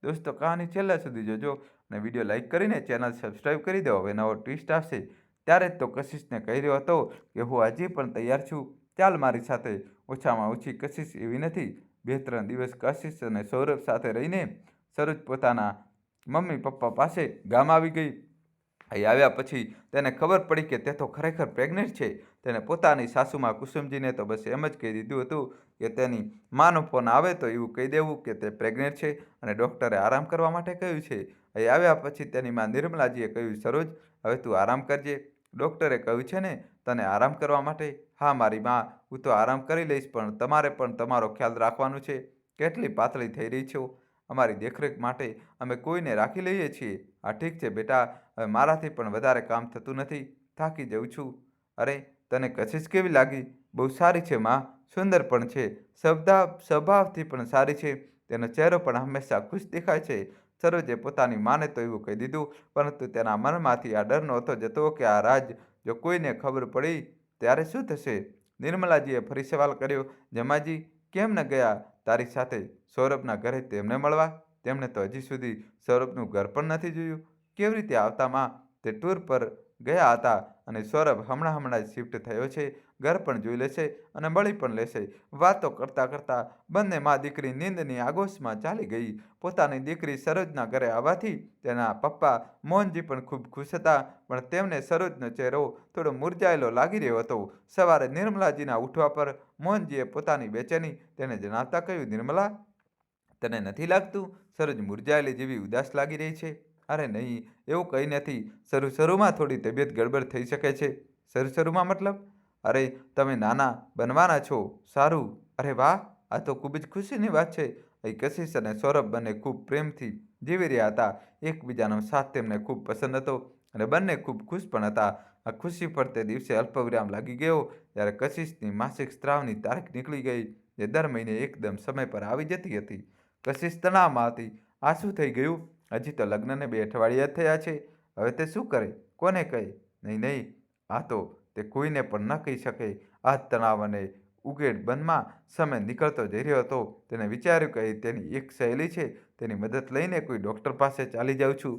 દોસ્તો, કહાની છેલ્લા સુધી જોજો અને વિડીયો લાઇક કરીને ચેનલ સબસ્ક્રાઈબ કરી દો. હવે નવો ટ્વિસ્ટ આવશે ત્યારે જ તો કશિશને કહી રહ્યો હતો કે હું હજી પણ તૈયાર છું, ચાલ મારી સાથે. ઓછામાં ઓછી કશિશ એવી નથી. 2-3 દિવસ કશિશ અને સૌરભ સાથે રહીને સરોજ પોતાના મમ્મી પપ્પા પાસે ગામ આવી ગઈ. અહીં આવ્યા પછી તેને ખબર પડી કે તે તો ખરેખર પ્રેગ્નેન્ટ છે. તેને પોતાની સાસુમાં કુસુમજીને તો બસ એમ જ કહી દીધું હતું કે તેની માનો ફોન આવે તો એવું કહી દેવું કે તે પ્રેગ્નેન્ટ છે અને ડૉક્ટરે આરામ કરવા માટે કહ્યું છે. અહીં આવ્યા પછી તેની માં નિર્મલાજીએ કહ્યું, સરોજ, હવે તું આરામ કરજે. ડૉક્ટરે કહ્યું છે ને તને આરામ કરવા માટે? હા મારી માં, હું તો આરામ કરી લઈશ, પણ તમારે પણ તમારો ખ્યાલ રાખવાનું છે. કેટલી પાતળી થઈ રહી છો. અમારી દેખરેખ માટે અમે કોઈને રાખી લઈએ છીએ. હા ઠીક છે બેટા, હવે મારાથી પણ વધારે કામ થતું નથી, થાકી જઉં છું. અરે, તને કશિશ કેવી લાગી? બહુ સારી છે માં, સુંદર પણ છે, સ્વભાવથી પણ સારી છે. તેનો ચહેરો પણ હંમેશા ખુશ દેખાય છે. સરોજે પોતાની માને તો એવું કહી દીધું, પરંતુ તેના મનમાંથી આ ડર નહોતો જતો કે આ રાજ જો કોઈને ખબર પડી ત્યારે શું થશે. નિર્મલાજીએ ફરી સવાલ કર્યો, જમાજી, કેમ ન ગયા તારી સાથે સૌરભના ઘરે તેમને મળવા? તેમણે તો હજી સુધી સૌરભનું ઘર પણ નથી જોયું. કેવી રીતે આવતા માં? તે ટૂર પર ગયા હતા અને સૌરભ હમણાં જ શિફ્ટ થયો છે. ઘર પણ જોઈ લેશે અને મળી પણ લેશે. વાતો કરતા કરતા બંને માં દીકરી નીંદની આગોશમાં ચાલી ગઈ. પોતાની દીકરી સરોજના ઘરે આવવાથી તેના પપ્પા મોહનજી પણ ખૂબ ખુશ હતા, પણ તેમને સરોજનો ચહેરો થોડો મુરઝાયેલો લાગી રહ્યો હતો. સવારે નિર્મલાજીના ઉઠવા પર મોહનજીએ પોતાની બેચેની તેને જણાવતા કહ્યું, નિર્મલા, તને નથી લાગતું સરોજ મુરઝાયેલી જેવી ઉદાસ લાગી રહી છે? અરે નહીં, એવું કંઈ નથી. શરૂમાં થોડી તબિયત ગડબડ થઈ શકે છે. શરૂમાં મતલબ? અરે, તમે નાના બનવાના છો. સારું. અરે વાહ, આ તો ખૂબ જ ખુશીની વાત છે. કશિશ અને સૌરભ બંને ખૂબ પ્રેમથી જીવી રહ્યા હતા. એકબીજાનો સાથ તેમને ખૂબ પસંદ હતો અને બંને ખૂબ ખુશ પણ હતા. આ ખુશી પર તે દિવસે અલ્પવિરામ લાગી ગયો જ્યારે કશિશની માસિક સ્ત્રાવની તારીખ નીકળી ગઈ, જે દર મહિને એકદમ સમય પર આવી જતી હતી. કશિશ તણાવમાં હતી. આ શું થઈ ગયું? હજી તો લગ્નને 2 અઠવાડિયા જ થયા છે. હવે તે શું કરે? કોને કહે? નહીં, આ તો તે કોઈને પણ ન કહી શકે. આ તણાવ અને ઉઘેડબનમાં સમય નીકળતો જઈ રહ્યો હતો. તેને વિચાર્યું કે તેની એક સહેલી છે, તેની મદદ લઈને કોઈ ડૉક્ટર પાસે ચાલી જાઉં છું.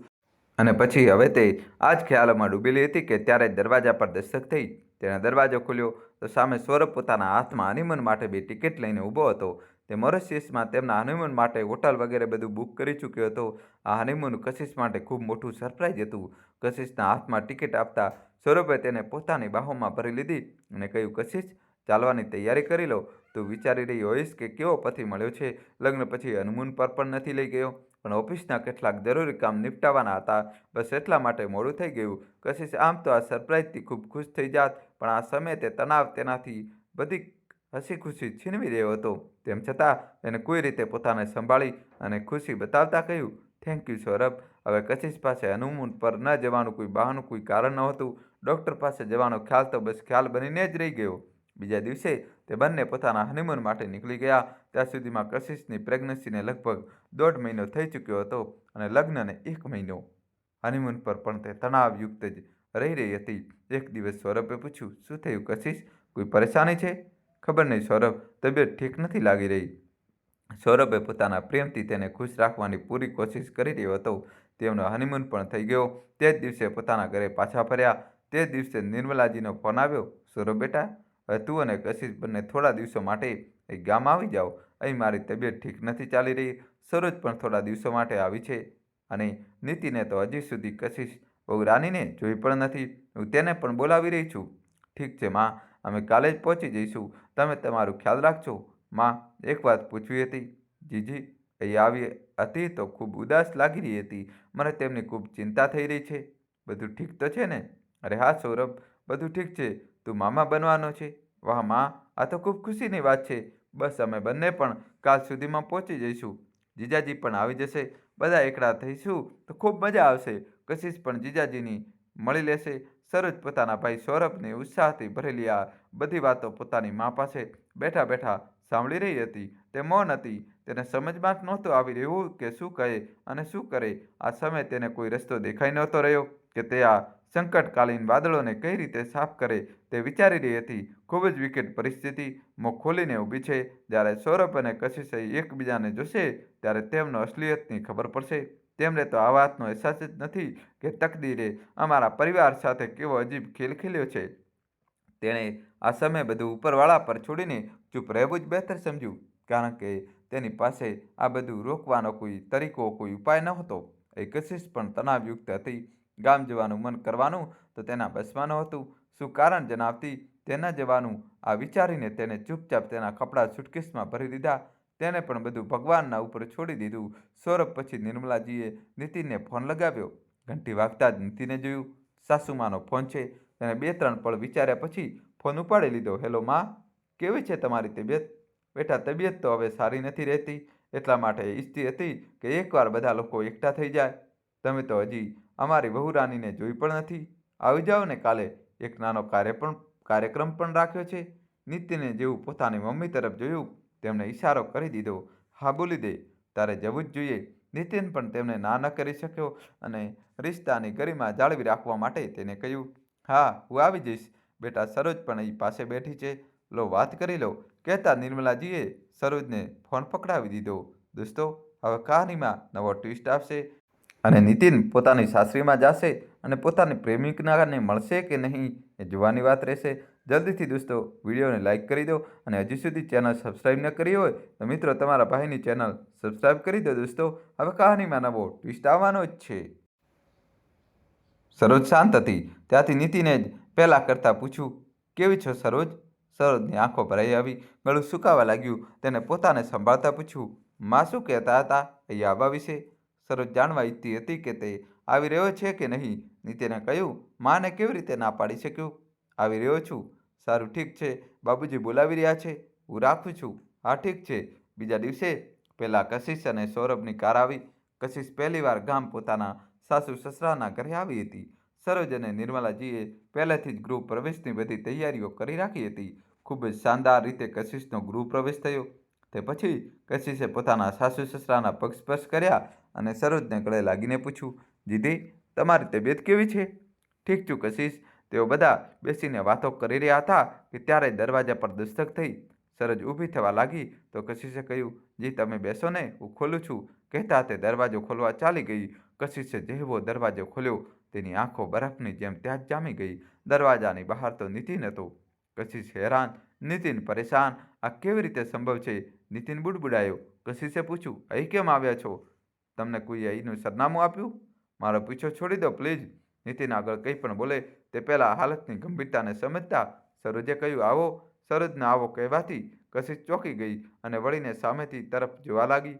અને પછી હવે તે આ જ ખ્યાલોમાં ડૂબેલી હતી કે ત્યારે દરવાજા પર દસ્તક થઈ. તેણે દરવાજો ખોલ્યો તો સામે સૌરભ પોતાના હાથમાં હનીમૂન માટે 2 ટિકિટ લઈને ઊભો હતો. તે મોરિશિયસમાં તેમના હનીમૂન માટે હોટલ વગેરે બધું બુક કરી ચૂક્યો હતો. આ હનીમૂન કશિશ માટે ખૂબ મોટું સરપ્રાઈઝ હતું. કશિશના હાથમાં ટિકિટ આપતા સૌરભે તેને પોતાની બાહોમાં ભરી લીધી અને કહ્યું, કશિશ, ચાલવાની તૈયારી કરી લો. તું વિચારી રહી હોઈશ કે કેવો પતિ મળ્યો છે. લગ્ન પછી હનીમૂન પર પણ નથી લઈ ગયો, પણ ઓફિસના કેટલાક જરૂરી કામ નિપટાવવાના હતા. બસ એટલા માટે મોડું થઈ ગયું. કશિશ આમ તો આ સરપ્રાઈઝથી ખૂબ ખુશ થઈ જાત, પણ આ સમયે તે તણાવ તેનાથી બધી હસી ખુશી છીનવી રહ્યો હતો. તેમ છતાં તેને કોઈ રીતે પોતાને સંભાળી અને ખુશી બતાવતા કહ્યું, થેન્ક યુ સૌરભ. હવે કશિશ પાસે હનીમૂન પર ન જવાનું કોઈ બહાનું, કોઈ કારણ નહોતું. ડૉક્ટર પાસે જવાનો ખ્યાલ તો બસ ખ્યાલ બનીને જ રહી ગયો. બીજા દિવસે તે બંને પોતાના હનીમૂન માટે નીકળી ગયા. ત્યાં સુધીમાં કશિશની પ્રેગ્નન્સીને લગભગ 1.5 મહિનો થઈ ચૂક્યો હતો અને લગ્નને 1 મહિનો. હનીમૂન પર પણ તે તણાવયુક્ત જ રહી હતી. એક દિવસ સૌરભે પૂછ્યું, શું થયું કશિશ? કોઈ પરેશાની છે? ખબર નહીં સૌરભ, તબિયત ઠીક નથી લાગી રહી. સૌરભે પોતાના પ્રેમથી તેને ખુશ રાખવાની પૂરી કોશિશ કરી રહ્યો હતો. તેમનો હનીમૂન પણ થઈ ગયો. તે જ દિવસે પોતાના ઘરે પાછા ફર્યા. તે જ દિવસે નિર્મલાજીનો ફોન આવ્યો, સૌરભ બેટા, હવે તું અને કશિશ બંને થોડા દિવસો માટે એક ગામ આવી જાઓ. અહીં મારી તબિયત ઠીક નથી ચાલી રહી. સરોજ પણ થોડા દિવસો માટે આવી છે અને નીતિને તો હજી સુધી કશિશ બહુ રાનીને જોઈ પણ નથી. હું તેને પણ બોલાવી રહી છું. ઠીક છે માં, અમે કાલે જ પહોંચી જઈશું. તમે તમારું ખ્યાલ રાખજો. માં, એક વાત પૂછવી હતી. જીજી અહીં આવી હતી તો ખૂબ ઉદાસ લાગી રહી હતી. મને તેમની ખૂબ ચિંતા થઈ રહી છે. બધું ઠીક તો છે ને? અરે હા સૌરભ, બધું ઠીક છે. તું મામા બનવાનો છે? વાહ માં, આ તો ખૂબ ખુશીની વાત છે. બસ અમે બંને પણ કાલ સુધીમાં પહોંચી જઈશું. જીજાજી પણ આવી જશે. બધા એકઠા થઈશું તો ખૂબ મજા આવશે. કશિશ પણ જીજાજીની મળી લેશે. સરોજ પોતાના ભાઈ સૌરભની ઉત્સાહથી ભરેલી આ બધી વાતો પોતાની મા પાસે બેઠા બેઠા સાંભળી રહી હતી. તે મૌન હતી. તેને સમજમાં જ નહોતું આવી રહ્યું કે શું કહે અને શું કરે. આ સમયે તેને કોઈ રસ્તો દેખાઈ નહોતો રહ્યો કે તે આ સંકટકાલીન વાદળોને કઈ રીતે સાફ કરે. તે વિચારી રહી હતી. ખૂબ જ વિકટ પરિસ્થિતિ મોં ખોલીને ઊભી છે. જ્યારે સૌરભ અને કશિશ એકબીજાને જોશે ત્યારે તેમનો અસલિયતની ખબર પડશે. તેમને તો આ વાતનો અહેસાસ જ નથી કે તકદીરે અમારા પરિવાર સાથે કેવો અજીબ ખેલ ખેલ્યો છે. તેણે આ સમયે બધું ઉપરવાળા પર છોડીને ચૂપ રહેવું જ બહેતર સમજ્યું, કારણ કે તેની પાસે આ બધું રોકવાનો કોઈ તરીકો, કોઈ ઉપાય નહોતો. કશિશ પણ તણાવયુક્ત હતી. ગામ જવાનું મન કરવાનું તો તેના બસમાં નહોતું. શું કારણ જણાવતી તે ન જવાનું, આ વિચારીને તેને ચૂપચાપ તેના કપડાં સુટકેસમાં ભરી દીધા. તેને પણ બધું ભગવાનના ઉપર છોડી દીધું. સૌરભ પછી નિર્મલાજીએ નીતિનને ફોન લગાવ્યો. ઘંટી વાગતા જ નીતિને જોયું. સાસુમાનો ફોન છે. તેણે 2-3 પળ વિચાર્યા પછી ફોન ઉપાડી લીધો. હેલો માં, કેવી છે તમારી તબિયત? બેટા, તબિયત તો હવે સારી નથી રહેતી. એટલા માટે ઈચ્છતી હતી કે એકવાર બધા લોકો એકઠા થઈ જાય. તમે તો હજી અમારી વહુ રાનીને જોઈ પણ નથી. આવી જાઓ ને કાલે. એક નાનો કાર્યક્રમ પણ રાખ્યો છે. નીતિને જેવું પોતાની મમ્મી તરફ જોયું, તેમણે ઈશારો કરી દીધો. હા બોલી દે, તારે જવું જ જોઈએ. નીતિન પણ તેમને ના ન કરી શક્યો અને રિશ્તાની ગરિમા જાળવી રાખવા માટે તેને કહ્યું, હા હું આવી જઈશ. બેટા, સરોજ પણ અહીં પાસે બેઠી છે, લો વાત કરી લો. કહેતા નિર્મલાજીએ સરોજને ફોન પકડાવી દીધો. દોસ્તો, હવે કહાનીમાં નવો ટ્વિસ્ટ આવશે અને નીતિન પોતાની સાસરીમાં જશે અને પોતાની પ્રેમિકને મળશે કે નહીં એ જોવાની વાત રહેશે. જલ્દીથી દોસ્તો વિડીયોને લાઇક કરી દો અને હજી સુધી ચેનલ સબસ્ક્રાઈબ ન કરી હોય તો મિત્રો તમારા ભાઈની ચેનલ સબસ્ક્રાઈબ કરી દો. દોસ્તો, હવે કહાનીમાં નવો ટ્વિસ્ટ આવવાનો જ છે. સરોજ શાંત હતી. ત્યાંથી નીતિને જ પહેલાં કરતાં પૂછ્યું, કેવી છો સરોજ? સરોજની આંખો ભરાઈ આવી, ગળું સુકાવા લાગ્યું. તેને પોતાને સંભાળતા પૂછ્યું, માં શું કહેતા હતા અહીં આવવા વિશે? સરોજ જાણવા ઈચ્છતી હતી કે તે આવી રહ્યો છે કે નહીં. નીતિને કહ્યું, માને કેવી રીતે ના પાડી શક્યું? આવી રહ્યો છું. સારું, ઠીક છે. બાબુજી બોલાવી રહ્યા છે, હું રાખું છું. હા, ઠીક છે. બીજા દિવસે પહેલાં કશિશ અને સૌરભની કાર આવી. કશિશ પહેલીવાર ગામ પોતાના સાસુ સસરાના ઘરે આવી હતી. સરોજ અને નિર્મલાજીએ પહેલેથી જ ગૃહ પ્રવેશની બધી તૈયારીઓ કરી રાખી હતી. ખૂબ જ શાનદાર રીતે કશિશનો ગૃહ પ્રવેશ થયો. તે પછી કશિશે પોતાના સાસુ સસરાના પગ સ્પર્શ કર્યા અને સરોજને ગળે લાગીને પૂછ્યું, દીદી, તમારી તબિયત કેવી છે? ઠીક છું કશિશ. તેઓ બધા બેસીને વાતો કરી રહ્યા હતા કે ત્યારે દરવાજા પર દસ્તક થઈ. સરોજ ઊભી થવા લાગી તો કશિશે કહ્યું, જી તમે બેસો ને, હું ખોલું છું. કહેતા તે દરવાજો ખોલવા ચાલી ગઈ. કશિશે જેવો દરવાજો ખોલ્યો તેની આંખો બરફની જેમ ત્યાં જ જામી ગઈ. દરવાજાની બહાર તો નીતિન હતો. કશિશ હેરાન, નીતિન પરેશાન. આ કેવી રીતે સંભવ છે? નીતિન બુડબુડાયો. કશિશે પૂછ્યું, અહીં કેમ આવ્યા છો? તમને કોઈ અહીંનું સરનામું આપ્યું? મારો પીછો છોડી દો પ્લીઝ. નીતિન આગળ કંઈ પણ બોલે તે પહેલાં હાલતની ગંભીરતાને સમજતા સરોજે કહ્યું, આવો. સરોજને આવો કહેવાથી કશિશ ચોંકી ગઈ અને વળીને સામેથી તરફ જોવા લાગી.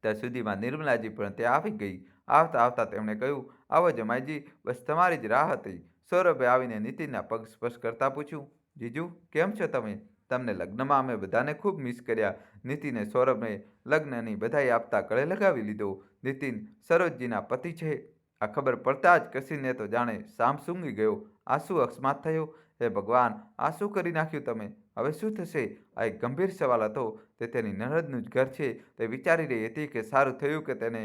ત્યાં સુધીમાં નિર્મલાજી પણ ત્યાં આવી ગઈ. આવતા આવતા તેમણે કહ્યું, આવો જમાઈજી, બસ તમારી જ રાહ હતી. સૌરભે આવીને નીતિનના પગ સ્પર્શ કરતા પૂછ્યું, જીજુ કેમ છો તમે? તમને લગ્નમાં અમે બધાને ખૂબ મિસ કર્યા. નીતિને સૌરભને લગ્નની બધાઈ આપતા ગળે લગાવી લીધો. નીતિન સરોજજીના પતિ છે. આ ખબર પડતા જ કશિશને તો જાણે સામ સૂંઘી ગયો. આ શું અકસ્માત થયો? હે ભગવાન, આ શું કરી નાખ્યું તમે? હવે શું થશે? આ એક ગંભીર સવાલ હતો. તે તેની નણંદનું જ ઘર છે. તે વિચારી રહી હતી કે સારું થયું કે તેને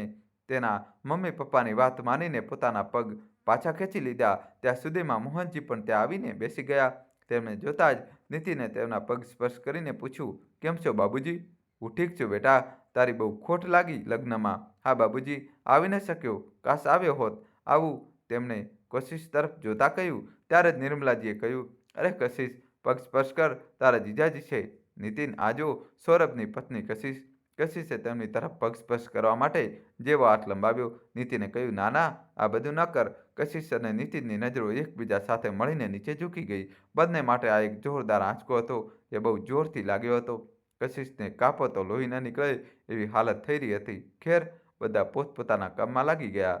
તેના મમ્મી પપ્પાની વાત માનીને પોતાના પગ પાછા ખેંચી લીધા. ત્યાં સુધીમાં મોહનજી પણ ત્યાં આવીને બેસી ગયા. તેમને જોતા જ નીતિને તેમના પગ સ્પર્શ કરીને પૂછ્યું, કેમ છો બાબુજી? હું ઠીક છું બેટા. તારી બહુ ખોટ લાગી લગ્નમાં. હા બાબુજી, આવી ન શક્યો. કાશ આવ્યો હોત. આવું તેમણે કશિશ તરફ જોતા કહ્યું. ત્યારે જ નિર્મલાજીએ કહ્યું, અરે કશિશ, પગ સ્પર્શ કર, તારા જીજાજી છે. નીતિન, આ જો સૌરભની પત્ની કશિશ. કશિશે તેમની તરફ પગ સ્પર્શ કરવા માટે જેવો હાથ લંબાવ્યો. નીતિને કહ્યું, ના ના, આ બધું ન કર. કશિશ અને નીતિનની નજરો એકબીજા સાથે મળીને નીચે ઝૂકી ગઈ. બંને માટે આ એક જોરદાર આંચકો હતો. એ બહુ જોરથી લાગ્યો હતો. કશિશને કાપો તો લોહી ન નીકળે એવી હાલત થઈ રહી હતી. ખેર, બધા પોતપોતાના કામમાં લાગી ગયા.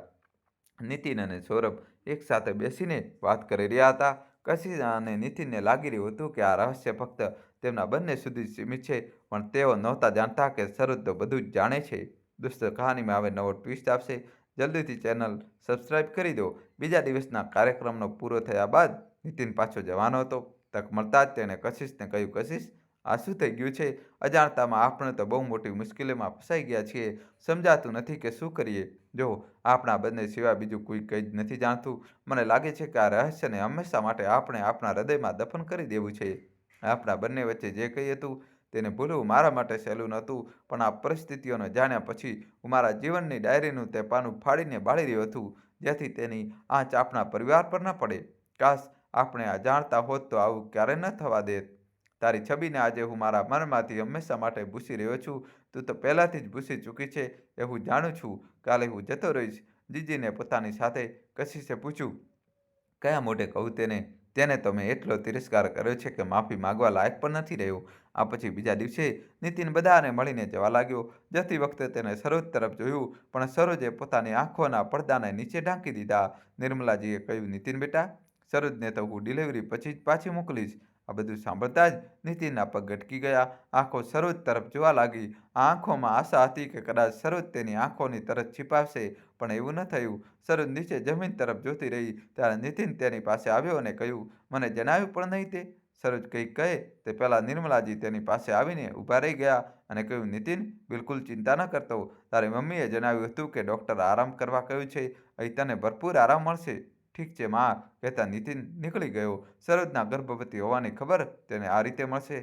નીતિન અને સૌરભ એક સાથે બેસીને વાત કરી રહ્યા હતા. કશિશ અને નીતિનને લાગી રહ્યું હતું કે આ રહસ્ય ફક્ત તેમના બંને સુધી સીમિત છે, પણ તેઓ નહોતા જાણતા કે સરોજ તો બધું જ જાણે છે. દોસ્તો, કહાનીમાં હવે નવો ટ્વિસ્ટ આવશે. જલ્દીથી ચેનલ સબસ્ક્રાઈબ કરી દો. બીજા દિવસના કાર્યક્રમનો પૂરો થયા બાદ નીતિન પાછો જવાનો હતો. તક મળતા જ તેણે કશિશને કહ્યું, કશિશ, આ શું થઈ ગયું છે? અજાણતામાં આપણે તો બહુ મોટી મુશ્કેલીમાં ફસાઈ ગયા છીએ. સમજાતું નથી કે શું કરીએ. જો આપણા બંને સિવાય બીજું કોઈ કંઈ જ નથી જાણતું. મને લાગે છે કે આ રહસ્યને હંમેશા માટે આપણે આપણા હૃદયમાં દફન કરી દેવું છે. આપણા બંને વચ્ચે જે કંઈ હતું તેને ભૂલવું મારા માટે સહેલું નહોતું, પણ આ પરિસ્થિતિઓને જાણ્યા પછી હું મારા જીવનની ડાયરીનું તે પાનું ફાડીને બાળી રહ્યો હતું, જેથી તેની આંચ આપણા પરિવાર પર ન પડે. કાશ આપણે આ જાણતા હોત તો આવું ક્યારે ન થવા દેત. તારી છબીને આજે હું મારા મનમાંથી હંમેશા માટે ભૂસી રહ્યો છું. તું તો પહેલાંથી જ ભૂસી ચૂકી છે એ હું જાણું છું. કાલે હું જતો રહીશ. જીજીને પોતાની સાથે કશિશે પૂછ્યું, કયા મોઢે કહું તેને? તેને તો મેં એટલો તિરસ્કાર કર્યો છે કે માફી માગવા લાયક પણ નથી રહ્યો. આ પછી બીજા દિવસે નીતિન બધાને મળીને જવા લાગ્યો. જતી વખતે તેને સરોજ તરફ જોયું, પણ સરોજે પોતાની આંખોના પડદાને નીચે ઢાંકી દીધા. નિર્મલાજીએ કહ્યું, નીતિન બેટા, સરોજને તો હું ડિલિવરી પછી જ પાછી મોકલીશ. આ બધું સાંભળતા જ નીતિનના પગ અટકી ગયા. આંખો સરોજ તરફ જોવા લાગી. આ આંખોમાં આશા હતી કે કદાચ સરોજ તેની આંખોની તરફ छिપાવશે, પણ એવું ન થયું. સરોજ નીચે જમીન તરફ જોતી રહી. ત્યારે નીતિન તેની પાસે આવ્યો અને કહ્યું, મને જણાવ્યું પણ નહીં તે? સરોજ કંઈક કહે તે પહેલાં નિર્મલાજી તેની પાસે આવીને ઊભા રહી ગયા અને કહ્યું, નીતિન, બિલકુલ ચિંતા ન કરતો. તારી મમ્મીએ જણાવ્યું હતું કે ડૉક્ટર આરામ કરવા કહ્યું છે. અહીં તને ભરપૂર આરામ મળશે. ઠીક છે માં, કહેતા નીતિન નીકળી ગયો. સરોજના ગર્ભવતી હોવાની ખબર તેને આ રીતે મળશે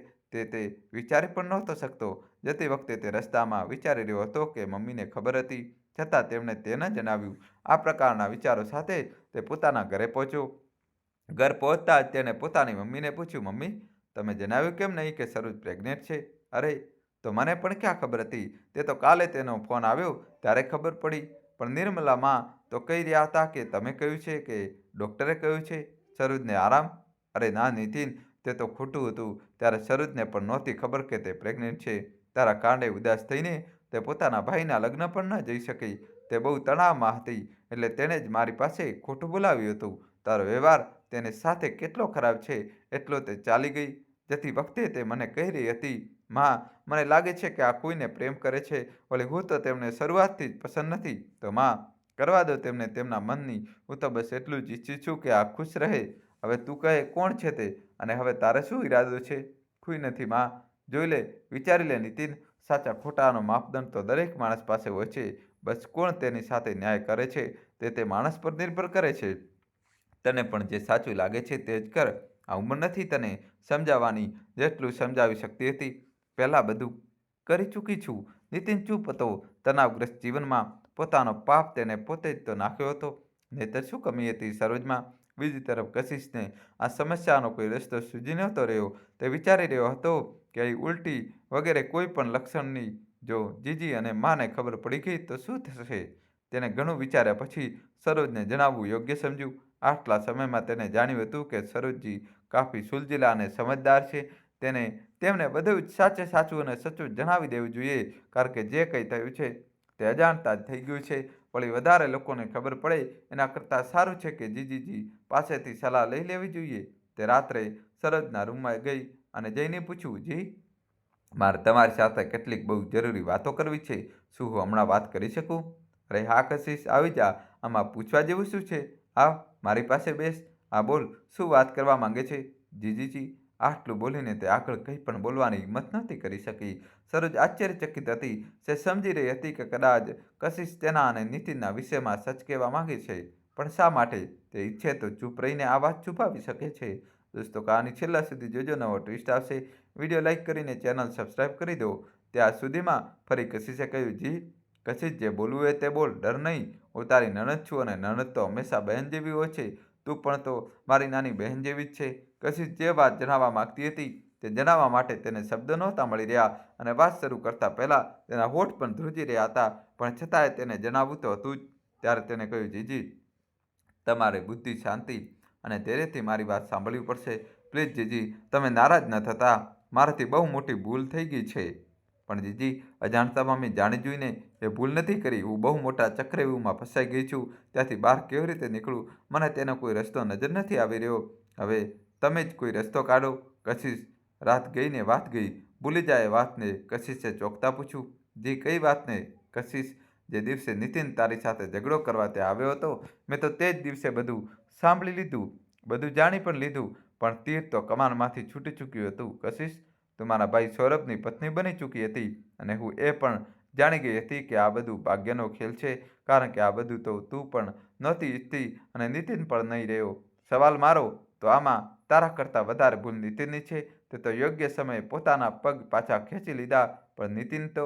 તે વિચારી પણ નહોતો શકતો. જતી વખતે તે રસ્તામાં વિચારી રહ્યો હતો કે મમ્મીને ખબર હતી, છતાં તેમણે તે ન જણાવ્યું. આ પ્રકારના વિચારો સાથે તે પોતાના ઘરે પહોંચ્યો. ઘર પહોંચતા જ તેણે પોતાની મમ્મીને પૂછ્યું, મમ્મી, તમે જણાવ્યું કેમ નહીં કે સરોજ પ્રેગ્નેન્ટ છે? અરે, તો મને પણ ક્યાં ખબર હતી? તે તો કાલે તેનો ફોન આવ્યો ત્યારે ખબર પડી. પણ નિર્મલા માં તો કહી રહ્યા હતા કે તમે કહ્યું છે કે ડૉક્ટરે કહ્યું છે સરોજને આરામ. અરે ના નીતિન, તે તો ખોટું હતું. ત્યારે સરોજને પણ નહોતી ખબર કે તે પ્રેગ્નેન્ટ છે. તારા કારણે ઉદાસ થઈને તે પોતાના ભાઈના લગ્ન પણ ન જઈ શકી. તે બહુ તણાવમાં હતી એટલે તેણે જ મારી પાસે ખોટું બોલાવ્યું હતું. તારો વ્યવહાર તેની સાથે કેટલો ખરાબ છે એટલો તે ચાલી ગઈ. જતી વખતે તે મને કહી રહી હતી, માં, મને લાગે છે કે આ કોઈને પ્રેમ કરે છે. વળી હું તો તેમને શરૂઆતથી જ પસંદ નથી. તો માં, કરવા દો તેમને તેમના મનની. હું તો બસ એટલું જ ઈચ્છું છું કે આ ખુશ રહે. હવે તું કહે કોણ છે તે, અને હવે તારે શું ઈરાદો છે? કોઈ નથી માં. જોઈ લે, વિચારી લે નીતિન. સાચા ખોટાનો માપદંડ તો દરેક માણસ પાસે હોય છે. બસ કોણ તેની સાથે ન્યાય કરે છે તે માણસ પર નિર્ભર કરે છે. તને પણ જે સાચું લાગે છે તે જ કર. આ ઉંમર નથી તને સમજાવવાની. જેટલું સમજાવી શકતી હતી પહેલાં બધું કરી ચૂકી છું. નીતિન ચૂપ હતો. તણાવગ્રસ્ત જીવનમાં પોતાનો પાપ તેને પોતે જ તો નાખ્યો હતો. નહીંતર શું કમી હતી સરોજમાં? બીજી તરફ કશિશને આ સમસ્યાનો કોઈ રસ્તો સૂઝી નહોતો રહ્યો. તે વિચારી રહ્યો હતો કે અહીં ઉલટી વગેરે કોઈ પણ લક્ષણની જો જીજી અને માને ખબર પડી ગઈ તો શું થશે? તેને ઘણું વિચાર્યા પછી સરોજને જણાવવું યોગ્ય સમજ્યું. આટલા સમયમાં તેને જાણ્યું હતું કે સરોજજી કાફી સુલઝીલા અને સમજદાર છે. તેમને બધું જ સાચું અને સચોટ જણાવી દેવું જોઈએ, કારણ કે જે કંઈ થયું છે તે અજાણતા જ થઈ ગયું છે. વળી વધારે લોકોને ખબર પડે એના કરતાં સારું છે કે જીજીજી પાસેથી સલાહ લઈ લેવી જોઈએ. તે રાત્રે સરોજના રૂમમાં ગઈ અને જઈને પૂછ્યું, જી, મારે તમારી સાથે કેટલીક બહુ જરૂરી વાતો કરવી છે. શું હું હમણાં વાત કરી શકું? અરે હા કશિશ, આવી જા. આમાં પૂછવા જેવું શું છે? આવ, મારી પાસે બેસ. હા બોલ, શું વાત કરવા માંગે છે? જીજીજી. આટલું બોલીને તે આગળ કંઈ પણ બોલવાની હિંમત નહોતી કરી શકી. સરોજ આશ્ચર્યચકિત હતી. તે સમજી રહી હતી કે કદાચ કશિશ તેના અને નીતિનના વિષયમાં સચ કહેવા માંગે છે. પણ શા માટે? તે ઈચ્છે તો ચૂપ રહીને આ વાત છુપાવી શકે છે. દોસ્તો, કહાની છેલ્લા સુધી જોજો, નવો ટ્વિસ્ટ આવશે. વિડીયો લાઇક કરીને ચેનલ સબસ્ક્રાઈબ કરી દો. ત્યાં સુધીમાં ફરી કશિશે કહ્યું, જી, કશિશ, જે બોલવું હોય તે બોલ, ડર નહીં. હું તારી નણંદ છું અને નણંદ તો હંમેશા બહેન જેવી હોય છે. તું પણ તો મારી નાની બહેન જેવી જ છે. કશિશ જે વાત જણાવવા માંગતી હતી તે જણાવવા માટે તેને શબ્દો નહોતા મળી રહ્યા અને વાત શરૂ કરતા પહેલા તેના હોઠ પણ ધ્રુજી રહ્યા હતા. પણ છતાંય તેને જણાવવું તો હતું જ. ત્યારે તેને કહ્યું, જીજી, તમારે બુદ્ધિ, શાંતિ અને ધૈર્યથી મારી વાત સાંભળવી પડશે. પ્લીઝ જીજી, તમે નારાજ ન થતા. મારાથી બહુ મોટી ભૂલ થઈ ગઈ છે. પણ જીજી, અજાણતામાં મેં જાણી જોઈને એ ભૂલ નથી કરી. હું બહુ મોટા ચક્રવ્યૂહમાં ફસાઈ ગઈ છું. ત્યાંથી બહાર કેવી રીતે નીકળું? મને તેનો કોઈ રસ્તો નજર નથી આવી રહ્યો. હવે તમે જ કોઈ રસ્તો કાઢો. કશિશ, રાત ગઈને વાત ગઈ. ભૂલી જાય એ વાતને? કશિશે ચોંકતા પૂછ્યું. જી, કઈ વાતને? કશિશ, જે દિવસે નીતિન તારી સાથે ઝઘડો કરવા ત્યાં આવ્યો હતો, મેં તો તે જ દિવસે બધું સાંભળી લીધું, બધું જાણી પણ લીધું. પણ તીર તો કમાનમાંથી છૂટી ચૂક્યું હતું. કશિશ, તું મારા ભાઈ સૌરભની પત્ની બની ચૂકી હતી અને હું એ પણ જાણી ગઈ હતી કે આ બધું ભાગ્યનો ખેલ છે, કારણ કે આ બધું તો તું પણ નહોતી ઈચ્છતી અને નીતિન પણ નહીં રહ્યો. સવાલ મારો તો આમાં તારા કરતાં વધારે ભૂલ નીતિનની છે. તે તો યોગ્ય સમયે પોતાના પગ પાછા ખેંચી લીધા, પણ નીતિન તો...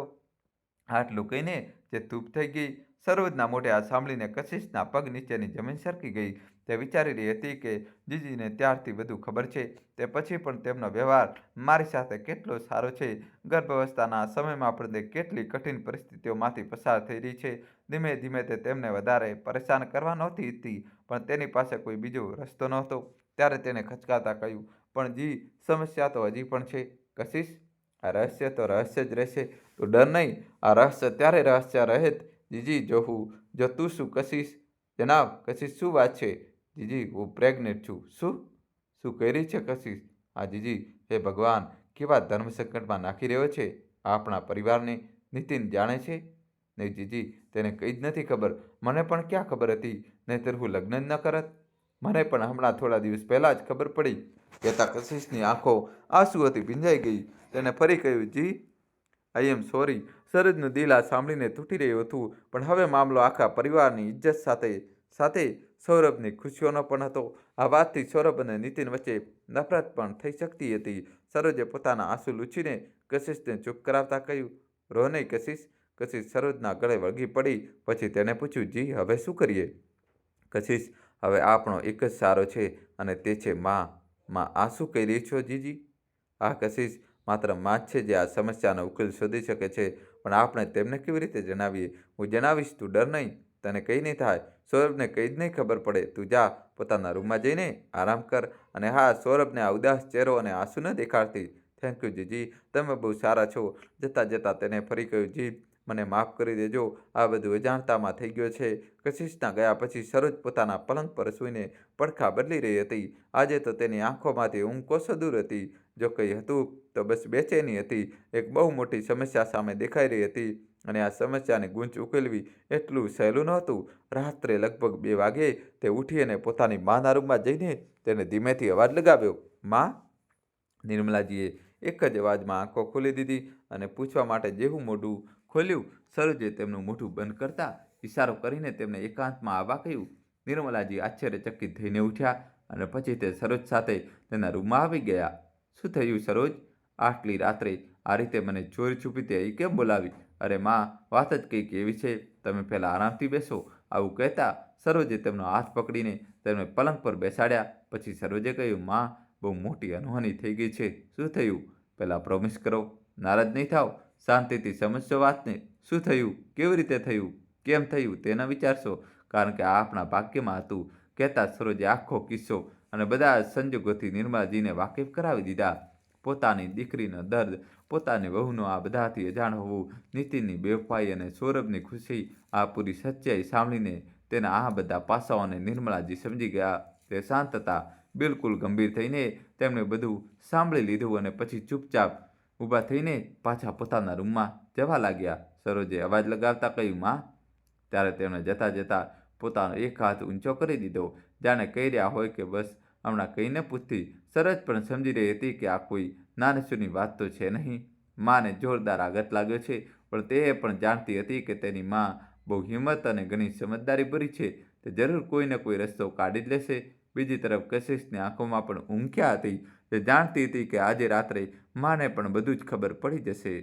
આટલું કહીને જે ચૂપ થઈ ગઈ. સરોજના મોઢે આ સાંભળીને કશિશના પગ નીચેની જમીન સરકી ગઈ. તે વિચારી રહી હતી કે જીજીને ત્યારથી બધું ખબર છે. તે પછી પણ તેમનો વ્યવહાર મારી સાથે કેટલો સારો છે. ગર્ભાવસ્થાના સમયમાં પણ તે કેટલી કઠિન પરિસ્થિતિઓમાંથી પસાર થઈ રહી છે. ધીમે ધીમે તે તેમને વધારે પરેશાન કરવા નહોતી ઈચ્છતી, પણ તેની પાસે કોઈ બીજો રસ્તો નહોતો. ત્યારે તેને ખચકાતા કહ્યું, પણ જી, સમસ્યા તો હજી પણ છે. કશિશ, આ રહસ્ય તો રહસ્ય જ રહેશે. તું ડર નહીં. આ રહસ્ય ત્યારે રહસ્ય રહેત જીજી જો તું શું? કશિશ, જનાબ. કશિશ, શું વાત છે? જીજી, હું પ્રેગ્નેન્ટ છું. શું? શું કહી રહી છે કશિશ? હા જીજી. હે ભગવાન, કેવા ધર્મ સંકટમાં નાખી રહ્યો છે આપણા પરિવારને. નીતિન જાણે છે? નહીં જીજી, તેને કંઈ જ નથી ખબર. મને પણ ક્યાં ખબર હતી? નહીંતર હું લગ્ન જ ન કરત. મને પણ હમણાં થોડા દિવસ પહેલાં જ ખબર પડી. કહેતા કશિશની આંખો આંસુઓથી ભીંજાઈ ગઈ. તેને ફરી કહ્યું, જી, આઈ એમ સોરી. સરોજનું દિલ આ સાંભળીને તૂટી રહ્યું હતું, પણ હવે મામલો આખા પરિવારની ઇજ્જત સાથે સૌરભની ખુશીઓનો પણ હતો. આ વાતથી સૌરભ અને નીતિન વચ્ચે નફરત પણ થઈ શકતી હતી. સરોજે પોતાના આંસુ લૂછીને કશિશને ચૂપ કરાવતા કહ્યું, "રો નહીં કશિશ." કશિશ સરોજના ગળે વળગી પડી. પછી તેણે પૂછ્યું, "જી, હવે શું કરીએ?" કશિશ, "હવે આપણો એક જ સારો છે અને તે છે માં." "માં, આ શું કહી રહી છો જીજી?" "આ કશિશ, માત્ર માં જ છે જે આ સમસ્યાનો ઉકેલ શોધી શકે છે. પણ આપણે તેમને કેવી રીતે જણાવીએ?" "હું જણાવીશ, તું ડર નહીં. તને કંઈ નહીં થાય. સૌરભને કંઈ જ નહીં ખબર પડે. તું જા, પોતાના રૂમમાં જઈને આરામ કર. અને હા, સૌરભને આ ઉદાસ ચહેરો અને આંસુ ન દેખાડતી." "થેન્ક યુ જીજી, તમે બહુ સારા છો." જતાં જતાં તેને ફરી કહ્યું, "જી, મને માફ કરી દેજો. આ બધું અજાણતામાં થઈ ગયો છે." કશિશના ગયા પછી સરોજ પોતાના પલંગ પર સૂઈને પડખા બદલી રહી હતી. આજે તો તેની આંખોમાંથી ઊંઘ કોસો દૂર હતી. જો કંઈ હતું તો બસ બેચેની હતી. એક બહુ મોટી સમસ્યા સામે દેખાઈ રહી હતી અને આ સમસ્યાની ગૂંચ ઉકેલવી એટલું સહેલું નહોતું. રાત્રે લગભગ 2 વાગ્યે તે ઉઠી અને પોતાની માના રૂમમાં જઈને તેને ધીમેથી અવાજ લગાવ્યો, "માં." નિર્મલાજીએ એક જ અવાજમાં આંખો ખોલી દીધી અને પૂછવા માટે જેવું મોઢું ખોલ્યું, સરોજે તેમનું મોઢું બંધ કરતા ઇશારો કરીને તેમને એકાંતમાં આવવા કહ્યું. નિર્મલાજી આશ્ચર્યચકિત થઈને ઉઠ્યા અને પછી તે સરોજ સાથે તેના રૂમમાં આવી ગયા. "શું થયું સરોજ? આટલી રાત્રે આ રીતે મને ચોરી છુપીથી અહીં કેમ બોલાવી?" "અરે માં, વાત જ કંઈક એવી છે. તમે પહેલાં આરામથી બેસો." આવું કહેતા સરોજે તેમનો હાથ પકડીને તેમને પલંગ પર બેસાડ્યા. પછી સરોજે કહ્યું, "માં, બહુ મોટી અનહોની થઈ ગઈ છે." "શું થયું? પહેલાં પ્રોમિસ કરો. નારાજ નહીં થાવ. શાંતિથી સમજશો વાતને. શું થયું? કેવી રીતે થયું? કેમ થયું તે ન વિચારશો, કારણ કે આ આપણા ભાગ્યમાં હતું." કહેતા સરોજે આખો કિસ્સો અને બધા સંજોગોથી નિર્મલાજીને વાકેફ કરાવી દીધા. પોતાની દીકરીનો દર્દ, પોતાની વહુનો આ બધાથી અજાણ હોવું, નીતિનની બેવફાઈ અને સૌરભની ખુશી, આ પૂરી સચ્ચાઈ સાંભળીને તેના આ બધા પાસાઓને નિર્મલાજી સમજી ગયા. તે શાંત હતા. બિલકુલ ગંભીર થઈને તેમણે બધું સાંભળી લીધું અને પછી ચૂપચાપ ઊભા થઈને પાછા પોતાના રૂમમાં જવા લાગ્યા. સરોજે અવાજ લગાવતા કહ્યું, "માં." ત્યારે તેમણે જતાં જતાં પોતાનો એક હાથ ઊંચો કરી દીધો, જાણે કહી રહ્યા હોય કે બસ હમણાં કંઈ ન પૂછતી. સરોજ પણ સમજી રહી હતી કે આ કોઈ નાનસૂની વાત તો છે નહીં. માને જોરદાર આઘાત લાગ્યો છે, પણ તે પણ જાણતી હતી કે તેની માં બહુ હિંમત અને ઘણી સમજદારીભરી છે. તે જરૂર કોઈ ને કોઈ રસ્તો કાઢી જ લેશે. બીજી તરફ કશિશની આંખોમાં પણ ઊંઘ ક્યાં હતી. તે જાણતી હતી કે આજે રાત્રે માને પણ બધું જ ખબર પડી જશે.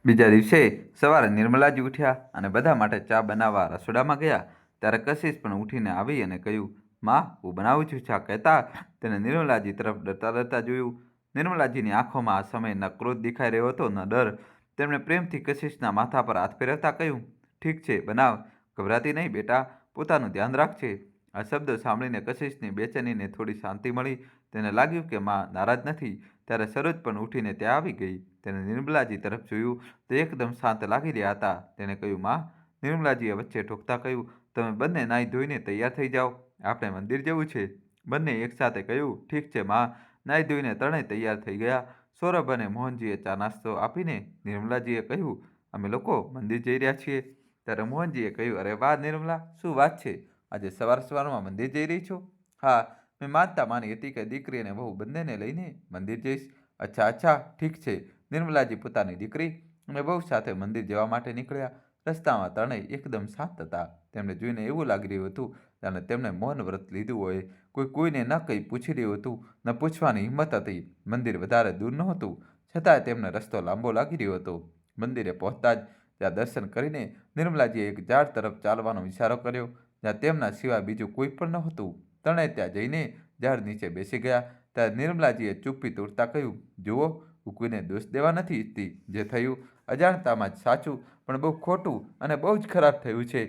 બીજા દિવસે સવારે નિર્મલાજી ઉઠ્યા અને બધા માટે ચા બનાવવા રસોડામાં ગયા. ત્યારે કશિશ પણ ઉઠીને આવી અને કહ્યું, "માં, હું બનાવું છું ચા." કહેતા તેને નિર્મલાજી તરફ ડરતા ડરતા જોયું. નિર્મલાજીની આંખોમાં આ સમયે ન ક્રોધ દેખાઈ રહ્યો હતો, ન ડર. તેમણે પ્રેમથી કશિશના માથા પર હાથ ફેરવતા કહ્યું, "ઠીક છે, બનાવ. ગભરાતી નહીં બેટા. પોતાનું ધ્યાન રાખજે." આ શબ્દો સાંભળીને કશિશની બેચેનીને થોડી શાંતિ મળી. તેને લાગ્યું કે માં નારાજ નથી. ત્યારે સરોજ પણ ઉઠીને ત્યાં આવી ગઈ. તેને નિર્મલાજી તરફ જોયું. તે એકદમ શાંત લાગી રહ્યા હતા. તેણે કહ્યું, "માં." નિર્મલાજીએ વચ્ચે ઠોકતા કહ્યું, "તમે બંને નાહી ધોઈને તૈયાર થઈ જાઓ. આપણે મંદિર જવું છે." બંને એકસાથે કહ્યું, "ઠીક છે માં." નાહી ધોઈને ત્રણેય તૈયાર થઈ ગયા. સૌરભ અને મોહનજીએ ચા નાસ્તો આપીને નિર્મલાજીએ કહ્યું, "અમે લોકો મંદિર જઈ રહ્યા છીએ." ત્યારે મોહનજીએ કહ્યું, "અરે વાહ નિર્મલા, શું વાત છે? આજે સવાર સવારમાં મંદિર જઈ રહી છો?" "હા, મેં માનતા માની હતી કે દીકરી અને વહુ બંનેને લઈને મંદિર જઈશ." "અચ્છા અચ્છા, ઠીક છે." નિર્મલાજી પોતાની દીકરી અને વહુ સાથે મંદિર જવા માટે નીકળ્યા. રસ્તામાં ત્રણેય એકદમ શાંત હતા. તેમને જોઈને એવું લાગી રહ્યું હતું જાણે તેમણે મૌન વ્રત લીધું હોય. કોઈ કોઈને ન કંઈ પૂછી રહ્યું હતું, ન પૂછવાની હિંમત હતી. મંદિર વધારે દૂર નહોતું, છતાંય તેમને રસ્તો લાંબો લાગી રહ્યો હતો. મંદિરે પહોંચતા જ ત્યાં દર્શન કરીને નિર્મલાજીએ એક ઝાડ તરફ ચાલવાનો ઇશારો કર્યો, જ્યાં તેમના સિવાય બીજું કોઈ પણ નહોતું. ત્રણેય ત્યાં જઈને ઝાડ નીચે બેસી ગયા. ત્યારે નિર્મલાજીએ ચૂપ્પી તોડતા કહ્યું, "જુઓ, હું કોઈને દોષ દેવા નથી ઈચ્છતી. જે થયું અજાણતામાં જ સાચું, પણ બહુ ખોટું અને બહુ જ ખરાબ થયું છે.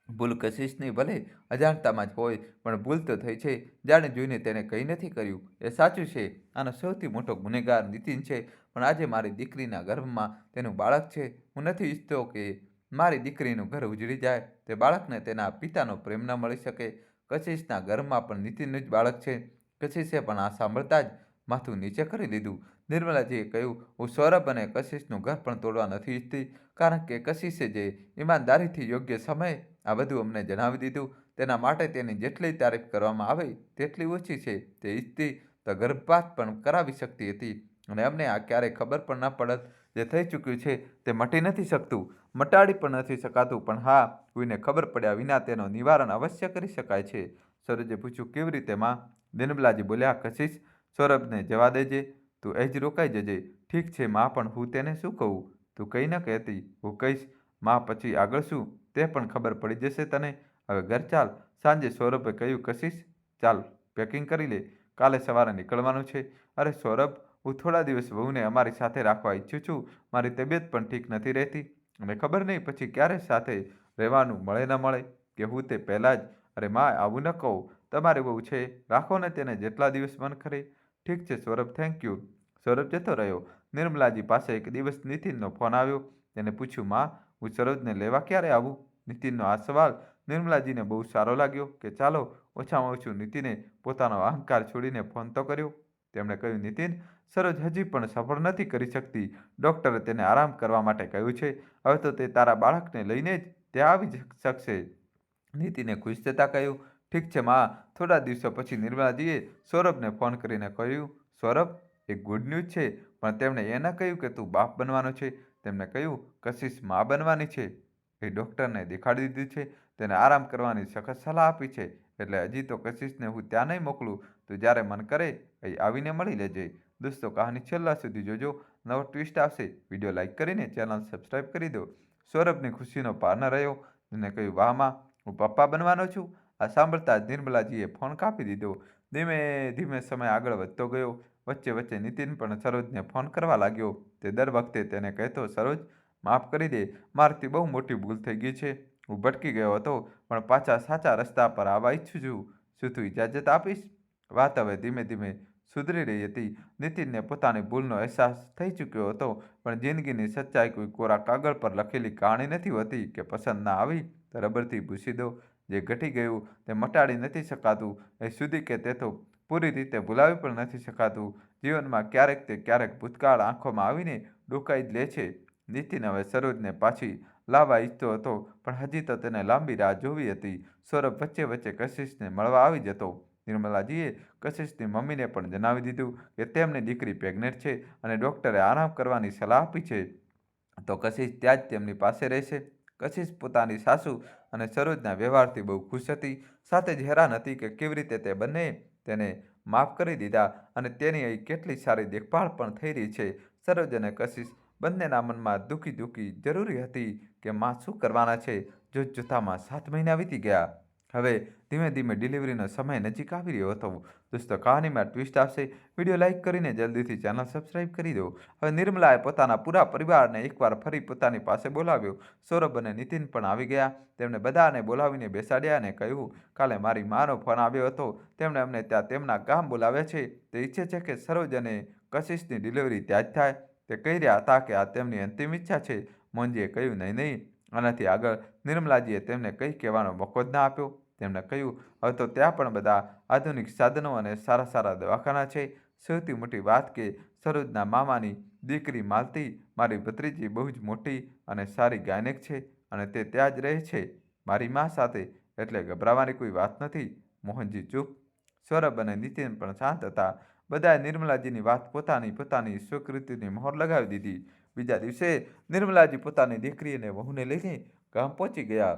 ભૂલ કશિશની ભલે અજાણતામાં જ હોય, પણ ભૂલ તો થઈ છે. જાણી જોઈને તેને કંઈ નથી કર્યું, એ સાચું છે. આનો સૌથી મોટો ગુનેગાર નીતિન છે. પણ આજે મારી દીકરીના ગર્ભમાં તેનું બાળક છે. હું નથી ઈચ્છતો કે મારી દીકરીનું ઘર ઉજળી જાય, તે બાળકને તેના પિતાનો પ્રેમ ન મળી શકે. કશિશના ગર્ભમાં પણ નીતિનનું જ બાળક છે." કશિશે પણ આ સાંભળતા જ માથું નીચે કરી લીધું. નિર્મલાજીએ કહ્યું, "હું સૌરભ અને કશિશનું ઘર પણ તોડવા નથી ઈચ્છતી, કારણ કે કશિશે જે ઈમાનદારીથી યોગ્ય સમયે આ બધું અમને જણાવી દીધું, તેના માટે તેની જેટલી તારીફ કરવામાં આવે તેટલી ઓછી છે. તે ઈચ્છતી તો ગર્ભપાત પણ કરાવી શકતી હતી અને અમને આ ક્યારેય ખબર પણ ન પડત. જે થઈ ચૂક્યું છે તે મટી નથી શકતું, મટાડી પણ નથી શકાતું, પણ હા, કોઈને ખબર પડ્યા વિના તેનું નિવારણ અવશ્ય કરી શકાય છે." સરોજે પૂછ્યું, "કેવી રીતે માં?" નિર્મલાજી બોલ્યા, "કશિશ, સૌરભને જવા દેજે. તું એ જ રોકાઈ જજે. ઠીક છે માં, પણ હું તેને શું કહું? તું કંઈ ન કહેતી. હું કહીશ માં, પછી આગળ શું તે પણ ખબર પડી જશે તને. હવે ઘર ચાલ. સાંજે સૌરભે કહ્યું, કશિશ ચાલ પેકિંગ કરી લે, કાલે સવારે નીકળવાનું છે. અરે સૌરભ, હું થોડા દિવસ વહુને અમારી સાથે રાખવા ઈચ્છું છું. મારી તબિયત પણ ઠીક નથી રહેતી અને ખબર નહીં પછી ક્યારે સાથે રહેવાનું મળે ન મળે, કે હું તે પહેલાં જ. અરે માં, આવું ન કહો. તમારી વહુ છે, રાખો ને તેને જેટલા દિવસ મન કરે. ઠીક છે સૌરભ, થેન્ક યુ. સૌરભ જતો રહ્યો. નિર્મલાજી પાસે એક દિવસ નીતિનનો ફોન આવ્યો. તેને પૂછ્યું, માં, હું સરોજને લેવા ક્યારે આવું? નીતિનનો આ સવાલ નિર્મલાજીને બહુ સારો લાગ્યો કે ચાલો ઓછામાં ઓછું નીતિને પોતાનો અહંકાર છોડીને ફોન તો કર્યો. તેમણે કહ્યું, નીતિન, સરોજ હજી પણ સફળ નથી કરી શકતી. ડૉક્ટરે તેને આરામ કરવા માટે કહ્યું છે. હવે તો તે તારા બાળકને લઈને જ ત્યાં આવી શકશે. નીતિને ખુશ થતાં કહ્યું, ઠીક છે માં. થોડા દિવસો પછી નિર્મલાજીએ સૌરભને ફોન કરીને કહ્યું, સૌરભ, એક ગુડ ન્યૂઝ છે. પણ તેમણે એ ન કહ્યું કે તું બાપ બનવાનો છે. તેમણે કહ્યું, કશિશ માં બનવાની છે. એ ડૉક્ટરને દેખાડી દીધું છે. તેને આરામ કરવાની સખત સલાહ આપી છે. એટલે હજી તો કશિશને હું ત્યાં નહીં મોકલું. તું જ્યારે મન કરે અહીં આવીને મળી લેજે. દોસ્તો, કહાની છેલ્લા સુધી જોજો. નવો ટ્વિસ્ટ આવશે. વિડીયો લાઇક કરીને ચેનલ સબસ્ક્રાઈબ કરી દો. સૌરભની ખુશીનો પાર ન રહ્યો. તેને કહ્યું, વાહ માં, હું પપ્પા બનવાનો છું. આ સાંભળતા જ નિર્મલાજીએ ફોન કાપી દીધો. ધીમે ધીમે સમય આગળ વધતો ગયો. વચ્ચે વચ્ચે નીતિન પણ સરોજને ફોન કરવા લાગ્યો. તે દર વખતે તેને કહેતો, સરોજ, માફ કરી દે, મારાથી બહુ મોટી ભૂલ થઈ ગઈ છે. હું ભટકી ગયો હતો, પણ પાછા સાચા રસ્તા પર આવવા ઈચ્છું છું. શું તું ઇજાજત આપીશ? વાત હવે ધીમે ધીમે સુધરી રહી હતી. નીતિનને પોતાની ભૂલનો અહેસાસ થઈ ચૂક્યો હતો. પણ જિંદગીની સચ્ચાઈ કોઈ કોરા કાગળ પર લખેલી કહાણી નથી હોતી કે પસંદ ના આવી તો રબરથી ભૂંસી દો. જે ઘટી ગયું તે મટાડી નથી શકાતું. એ સુધી કે તે તો પૂરી રીતે ભૂલાવી પણ નથી શકાતું. જીવનમાં ક્યારેક તે ક્યારેક ભૂતકાળ આંખોમાં આવીને ડોકાઈ જ લે છે. નીતિન હવે સરોજને પાછી લાવવા ઈચ્છતો હતો, પણ હજી તો તેને લાંબી રાહ જોવી હતી. સૌરભ વચ્ચે વચ્ચે કશિશને મળવા આવી જતો. નિર્મલાજીએ કશિશની મમ્મીને પણ જણાવી દીધું કે તેમની દીકરી પ્રેગ્નેન્ટ છે અને ડૉક્ટરે આરામ કરવાની સલાહ આપી છે. તો કશિશ ત્યાં જ તેમની પાસે રહેશે. કશિશ પોતાની સાસુ અને સરોજના વ્યવહારથી બહુ ખુશ હતી. સાથે જ હેરાન હતી કે કેવી રીતે તે બંને તેને માફ કરી દીધા અને તેની અહીં કેટલી સારી દેખભાળ પણ થઈ રહી છે. સરોજ અને કશિશ બંનેના મનમાં દુઃખી દુઃખી જરૂરી હતી કે માં શું કરવાના છે. જોતજોતામાં 7 મહિના વીતી ગયા. હવે ધીમે ધીમે ડિલિવરીનો સમય નજીક આવી રહ્યો હતો. દોસ્તો, કહાનીમાં ટ્વિસ્ટ આવશે. વિડીયો લાઇક કરીને જલ્દીથી ચેનલ સબસ્ક્રાઈબ કરી દો. હવે નિર્મલાએ પોતાના પૂરા પરિવારને એકવાર ફરી પોતાની પાસે બોલાવ્યો. સૌરભ અને નીતિન પણ આવી ગયા. તેમણે બધાને બોલાવીને બેસાડ્યા અને કહ્યું, કાલે મારી માનો ફોન આવ્યો હતો. તેમણે અમને ત્યાં તેમના ગામ બોલાવ્યા છે. તે ઈચ્છે છે કે સરોજ અને કશિશની ડિલિવરી ત્યાં જ થાય. તે કહી રહ્યા હતા કે આ તેમની અંતિમ ઈચ્છા છે. મોહનજીએ કહ્યું, નહીં નહીં, આનાથી આગળ. નિર્મલાજીએ તેમને કંઈ કહેવાનો મોકો જ ના આપ્યો. તેમણે કહ્યું, હવે તો ત્યાં પણ બધા આધુનિક સાધનો અને સારા સારા દવાખાના છે. સૌથી મોટી વાત કે સરોજના મામાની દીકરી માલતી, મારી ભત્રીજી, બહુ જ મોટી અને સારી ગાયનેક છે અને તે ત્યાં જ રહે છે મારી મા સાથે. એટલે ગભરાવાની કોઈ વાત નથી. મોહનજી ચૂપ. સૌરભ અને નીતિન પણ શાંત હતા. બધાએ નિર્મલાજીની વાત પોતાની પોતાની સ્વીકૃતિની મહોર લગાવી દીધી. બીજા દિવસે નિર્મલાજી પોતાની દીકરી અને વહુને લઈને ગામ પહોંચી ગયા.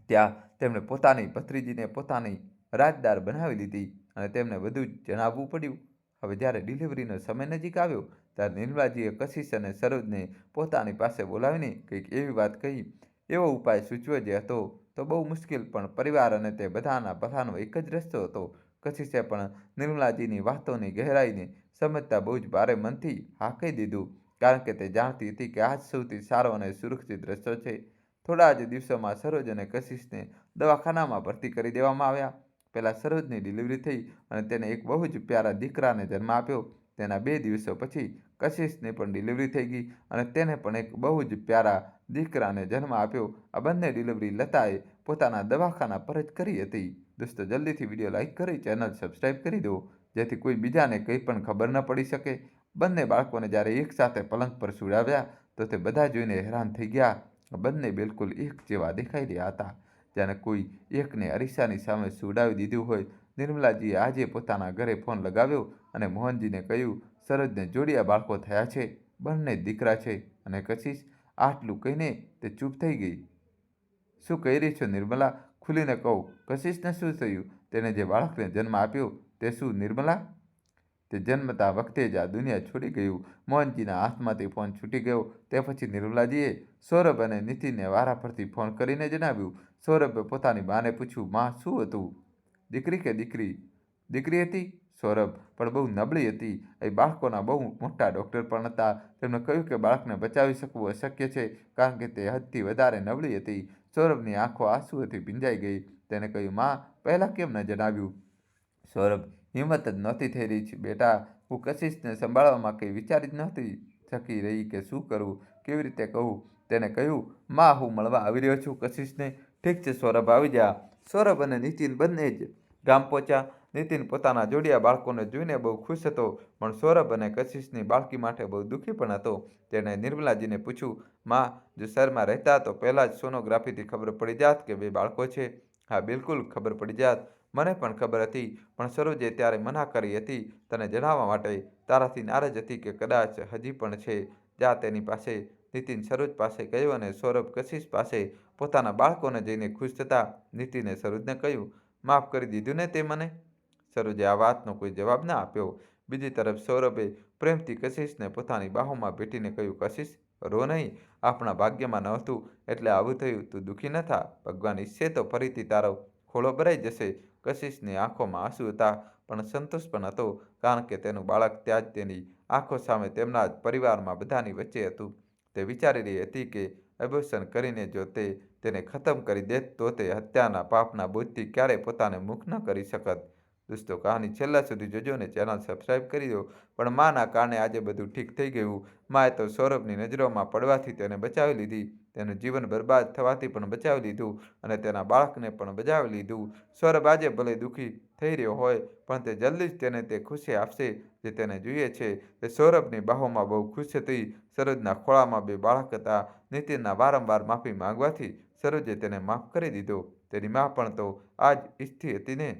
ત્યાં તેમણે પોતાની ભત્રીજીને પોતાની રાજદાર બનાવી લીધી અને તેમને બધું જ જણાવવું પડ્યું. હવે જ્યારે ડિલિવરીનો સમય નજીક આવ્યો ત્યારે નિર્મલાજીએ કશિશ અને સરોજને પોતાની પાસે બોલાવીને કંઈક એવી વાત કહી, એવો ઉપાય સૂચવ્યો જે હતો તો બહુ મુશ્કેલ, પણ પરિવાર અને તે બધાના ભલાનો એક જ રસ્તો હતો. કશિશે પણ નિર્મલાજીની વાતોની ગહેરાઈને સમજતા બહુ જ ભારે મનથી હા કહી દીધું, કારણ કે તે જાણતી હતી કે આ જ સૌથી સારો અને સુરક્ષિત રસ્તો છે. થોડા જ દિવસોમાં સરોજ અને કશિશને દવાખાનામાં ભરતી કરી દેવામાં આવ્યા. પહેલાં સરોજની ડિલિવરી થઈ અને તેને એક બહુ જ પ્યારા દીકરાને જન્મ આપ્યો. તેના 2 દિવસો પછી કશિશની પણ ડિલિવરી થઈ ગઈ અને તેને પણ એક બહુ જ પ્યારા દીકરાને જન્મ આપ્યો. આ બંને ડિલિવરી લતાએ પોતાના દવાખાના પર જ કરી હતી. દોસ્તો, જલ્દીથી વિડીયો લાઇક કરી ચેનલ સબસ્ક્રાઈબ કરી દો, જેથી કોઈ બીજાને કંઈ પણ ખબર ન પડી શકે. બંને બાળકોને જ્યારે એકસાથે પલંગ પર સુડાવ્યા તો તે બધા જોઈને હેરાન થઈ ગયા. બંને બિલકુલ એક જેવા દેખાઈ રહ્યા હતા, જાણે કોઈ એકને અરીસાની સામે સુવડાવી દીધું હોય. નિર્મલાજીએ આજે પોતાના ઘરે ફોન લગાવ્યો અને મોહનજીને કહ્યું, સરોજને જોડિયા બાળકો થયા છે, બંને જ દીકરા છે. અને કશિશ આટલું કહીને તે ચૂપ થઈ ગઈ. શું કહી રહી છો નિર્મલા? ખુલીને કહો, કશિશને શું થયું? તેને જે બાળકને જન્મ આપ્યો તે શું નિર્મલા? તે જન્મતા વખતે જ આ દુનિયા છોડી ગયું. મોહનજીના હાથમાંથી ફોન છૂટી ગયો. તે પછી નિર્મલાજીએ સૌરભ અને નીતિનને વારાફરતી ફોન કરીને જણાવ્યું. સૌરભે પોતાની માને પૂછ્યું, માં શું હતું? દીકરી કે દીકરી? દીકરી હતી. સૌરભ, પણ બહુ નબળી હતી. એ બાળકોના બહુ મોટા ડૉક્ટર પણ હતા. તેમણે કહ્યું કે બાળકને બચાવી શકવું અશક્ય છે, કારણ કે તે હદથી વધારે નબળી હતી. સૌરભની આંખો આંસુઓથી ભીંજાઈ ગઈ. તેને કહ્યું, માં પહેલાં કેમ ન જણાવ્યું? સૌરભ, હિંમત જ નહોતી થઈ રહી છે બેટા. હું કશિશને સંભાળવામાં કંઈ વિચારી જ નહોતી શકી રહી કે શું કરવું, કેવી રીતે કહું. તેને કહ્યું, માં હું મળવા આવી રહ્યો છું કશિશને. ઠીક છે સૌરભ, આવી જા. સૌરભ અને નીતિન બંને જ ગામ પહોંચ્યા. નીતિન પોતાના જોડિયા બાળકોને જોઈને બહુ ખુશ હતો, પણ સૌરભ અને કશિશની બાળકી માટે બહુ દુઃખી પણ હતો. તેણે નિર્મલાજીને પૂછ્યું, માં જો શહેરમાં રહેતા તો પહેલાં જ સોનોગ્રાફીથી ખબર પડી જાત કે 2 બાળકો છે. હા બિલકુલ ખબર પડી જાત. મને પણ ખબર હતી, પણ સરોજે ત્યારે મના કરી હતી તને જણાવવા માટે. તારાથી નારાજ હતી કે કદાચ હજી પણ છે. જા તેની પાસે. નીતિન સરોજ પાસે ગયો અને સૌરભ કશિશ પાસે પોતાના બાળકોને જઈને ખુશ થતા નીતિને સરોજને કહ્યું, માફ કરી દીધું ને તે મને? સરોજે આ વાતનો કોઈ જવાબ ના આપ્યો. બીજી તરફ સૌરભે પ્રેમથી કશિશને પોતાની બાહોમાં ભેટીને કહ્યું, કશિશ રો નહીં. આપણા ભાગ્યમાં નહોતું એટલે આવું થયું. તું દુઃખી ન થા. ભગવાન ઈચ્છે તો ફરીથી તારો ખોળો ભરાઈ જશે. કશિશની આંખોમાં આંસુ હતા, પણ સંતોષ પણ હતો, કારણ કે તેનું બાળક ત્યાં જ તેની આંખો સામે તેમના જ પરિવારમાં બધાની વચ્ચે હતું. તે વિચારી રહી હતી કે એબોર્શન કરીને જો તે તેને ખતમ કરી દેત તો તે હત્યાના પાપના બોજથી ક્યારેય પોતાને મુક્ત ન કરી શકત. દોસ્તો, કહાની છેલ્લા સુધી જોજો અને ચેનલ સબસ્ક્રાઈબ કરી દો. પણ માના કારણે આજે બધું ઠીક થઈ ગયું. માએ તો સૌરભની નજરોમાં પડવાથી તેને બચાવી લીધી, તેનું જીવન બરબાદ થવાથી પણ બચાવી લીધું અને તેના બાળકને પણ બચાવી લીધું. સૌરભ આજે ભલે દુઃખી થઈ રહ્યો હોય, પણ તે જલ્દી જ તેને તે ખુશી આપશે જે તેને જોઈએ છે. તે સૌરભની બાહોમાં બહુ ખુશ હતી. સરોજના ખોળામાં 2 બાળક હતા. નીતિનના વારંવાર માફી માંગવાથી સરોજે તેને માફ કરી દીધો. તેની મા પણ તો આ જ ઈચ્છતી હતી ને.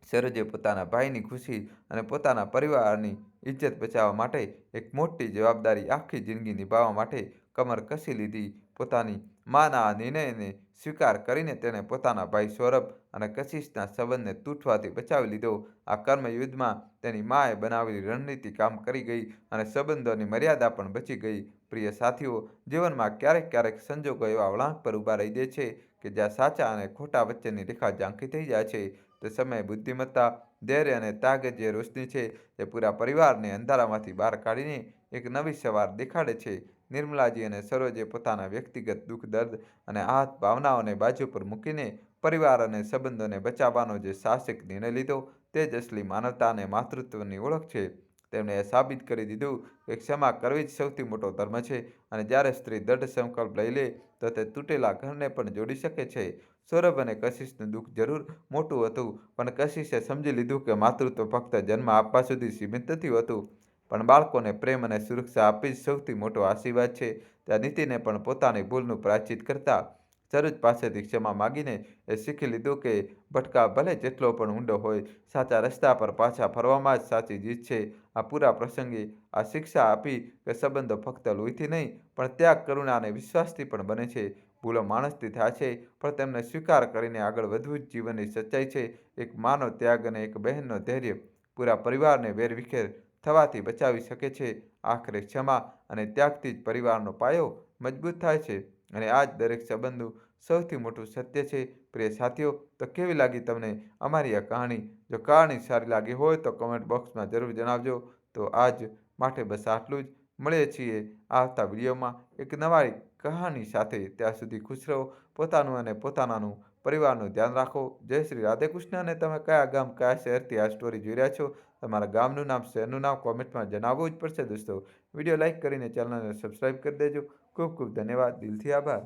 સરોજે પોતાના ભાઈની ખુશી અને પોતાના પરિવારની ઇજ્જત બચાવવા માટે એક મોટી જવાબદારી આખી જિંદગી નિભાવવા માટે કમર કસી લીધી. પોતાની માના આ નિર્ણયને સ્વીકાર કરીને તેણે પોતાના ભાઈ સૌરભ અને કશિશના સંબંધને તૂટવાથી બચાવી લીધો. આ કર્મયુદ્ધમાં તેની માએ બનાવેલી રણનીતિ કામ કરી ગઈ અને સંબંધોની મર્યાદા પણ બચી ગઈ. પ્રિય સાથીઓ, જીવનમાં ક્યારેક ક્યારેક સંજોગો એવા વળાંક પર ઊભા રહી દે છે કે જ્યાં સાચા અને ખોટા વચ્ચેની રેખા ઝાંખી થઈ જાય છે. તે સમયે બુદ્ધિમત્તા, ધૈર્ય અને ત્યાગ જે રોશની છે, તે પૂરા પરિવારને અંધારામાંથી બહાર કાઢીને એક નવી સવાર દેખાડે છે. નિર્મલાજી અને સરોજે પોતાના વ્યક્તિગત દુઃખ, દર્દ અને આહત ભાવનાઓને બાજુ પર મૂકીને પરિવાર અને સંબંધોને બચાવવાનો જે સાહસિક નિર્ણય લીધો, તે જ અસલી માનવતા અને માતૃત્વની ઓળખ છે. તેમણે એ સાબિત કરી દીધું કે ક્ષમા કરવી જ સૌથી મોટો ધર્મ છે અને જ્યારે સ્ત્રી દૃઢ સંકલ્પ લઈ લે તો તે તૂટેલા ઘરને પણ જોડી શકે છે. સૌરભ અને કશિશનું દુઃખ જરૂર મોટું હતું, પણ કશિશે સમજી લીધું કે માતૃત્વ ફક્ત જન્મ આપવા સુધી સીમિત નથી હોતું, પણ બાળકોને પ્રેમ અને સુરક્ષા આપવી જ સૌથી મોટો આશીર્વાદ છે. ત્યાં નીતિને પણ પોતાની ભૂલનું પ્રાયશ્ચિત કરતા સરોજ પાસેથી ક્ષમા માગીને એ શીખી લીધું કે ભટકાવ ભલે જેટલો પણ ઊંડો હોય, સાચા રસ્તા પર પાછા ફરવામાં જ સાચી જીત છે. આ પૂરા પ્રસંગે આ શિક્ષા આપી કે સંબંધો ફક્ત લોહીથી નહીં, પણ ત્યાગ, કરુણા અને વિશ્વાસથી પણ બને છે. ભૂલો માણસથી થાય છે, પણ તેમને સ્વીકાર કરીને આગળ વધવું જ જીવનની સચ્ચાઈ છે. એક માનો ત્યાગ અને એક બહેનનો ધૈર્ય પૂરા પરિવારને વેરવિખેર થવાથી બચાવી શકે છે. આખરે ક્ષમા અને ત્યાગથી જ પરિવારનો પાયો મજબૂત થાય છે અને આ જ દરેક સંબંધનું સૌથી મોટું સત્ય છે. પ્રિય સાથીઓ, તો કેવી લાગી તમને અમારી આ કહાણી? જો કહાણી સારી લાગી હોય તો કમેન્ટ બોક્સમાં જરૂર જણાવજો. તો આજ માટે બસ આટલું જ. મળીએ છીએ આવતા વિડીયોમાં એક નવા કહાની સાથે. ત્યાં સુધી ખુશ રહો. પોતાનું અને પોતાનાનું પરિવારનું ધ્યાન રાખો. જય શ્રી રાધે કૃષ્ણ. અને તમે કયા ગામ, કયા શહેરથી આ સ્ટોરી જોઈ રહ્યા છો, તમારા ગામનું નામ, શહેરનું નામ કોમેન્ટમાં જણાવવું જ પડશે દોસ્તો. વિડીયો લાઇક કરીને ચેનલને સબસ્ક્રાઈબ કરી દેજો. ખૂબ ખૂબ ધન્યવાદ. દિલથી આભાર.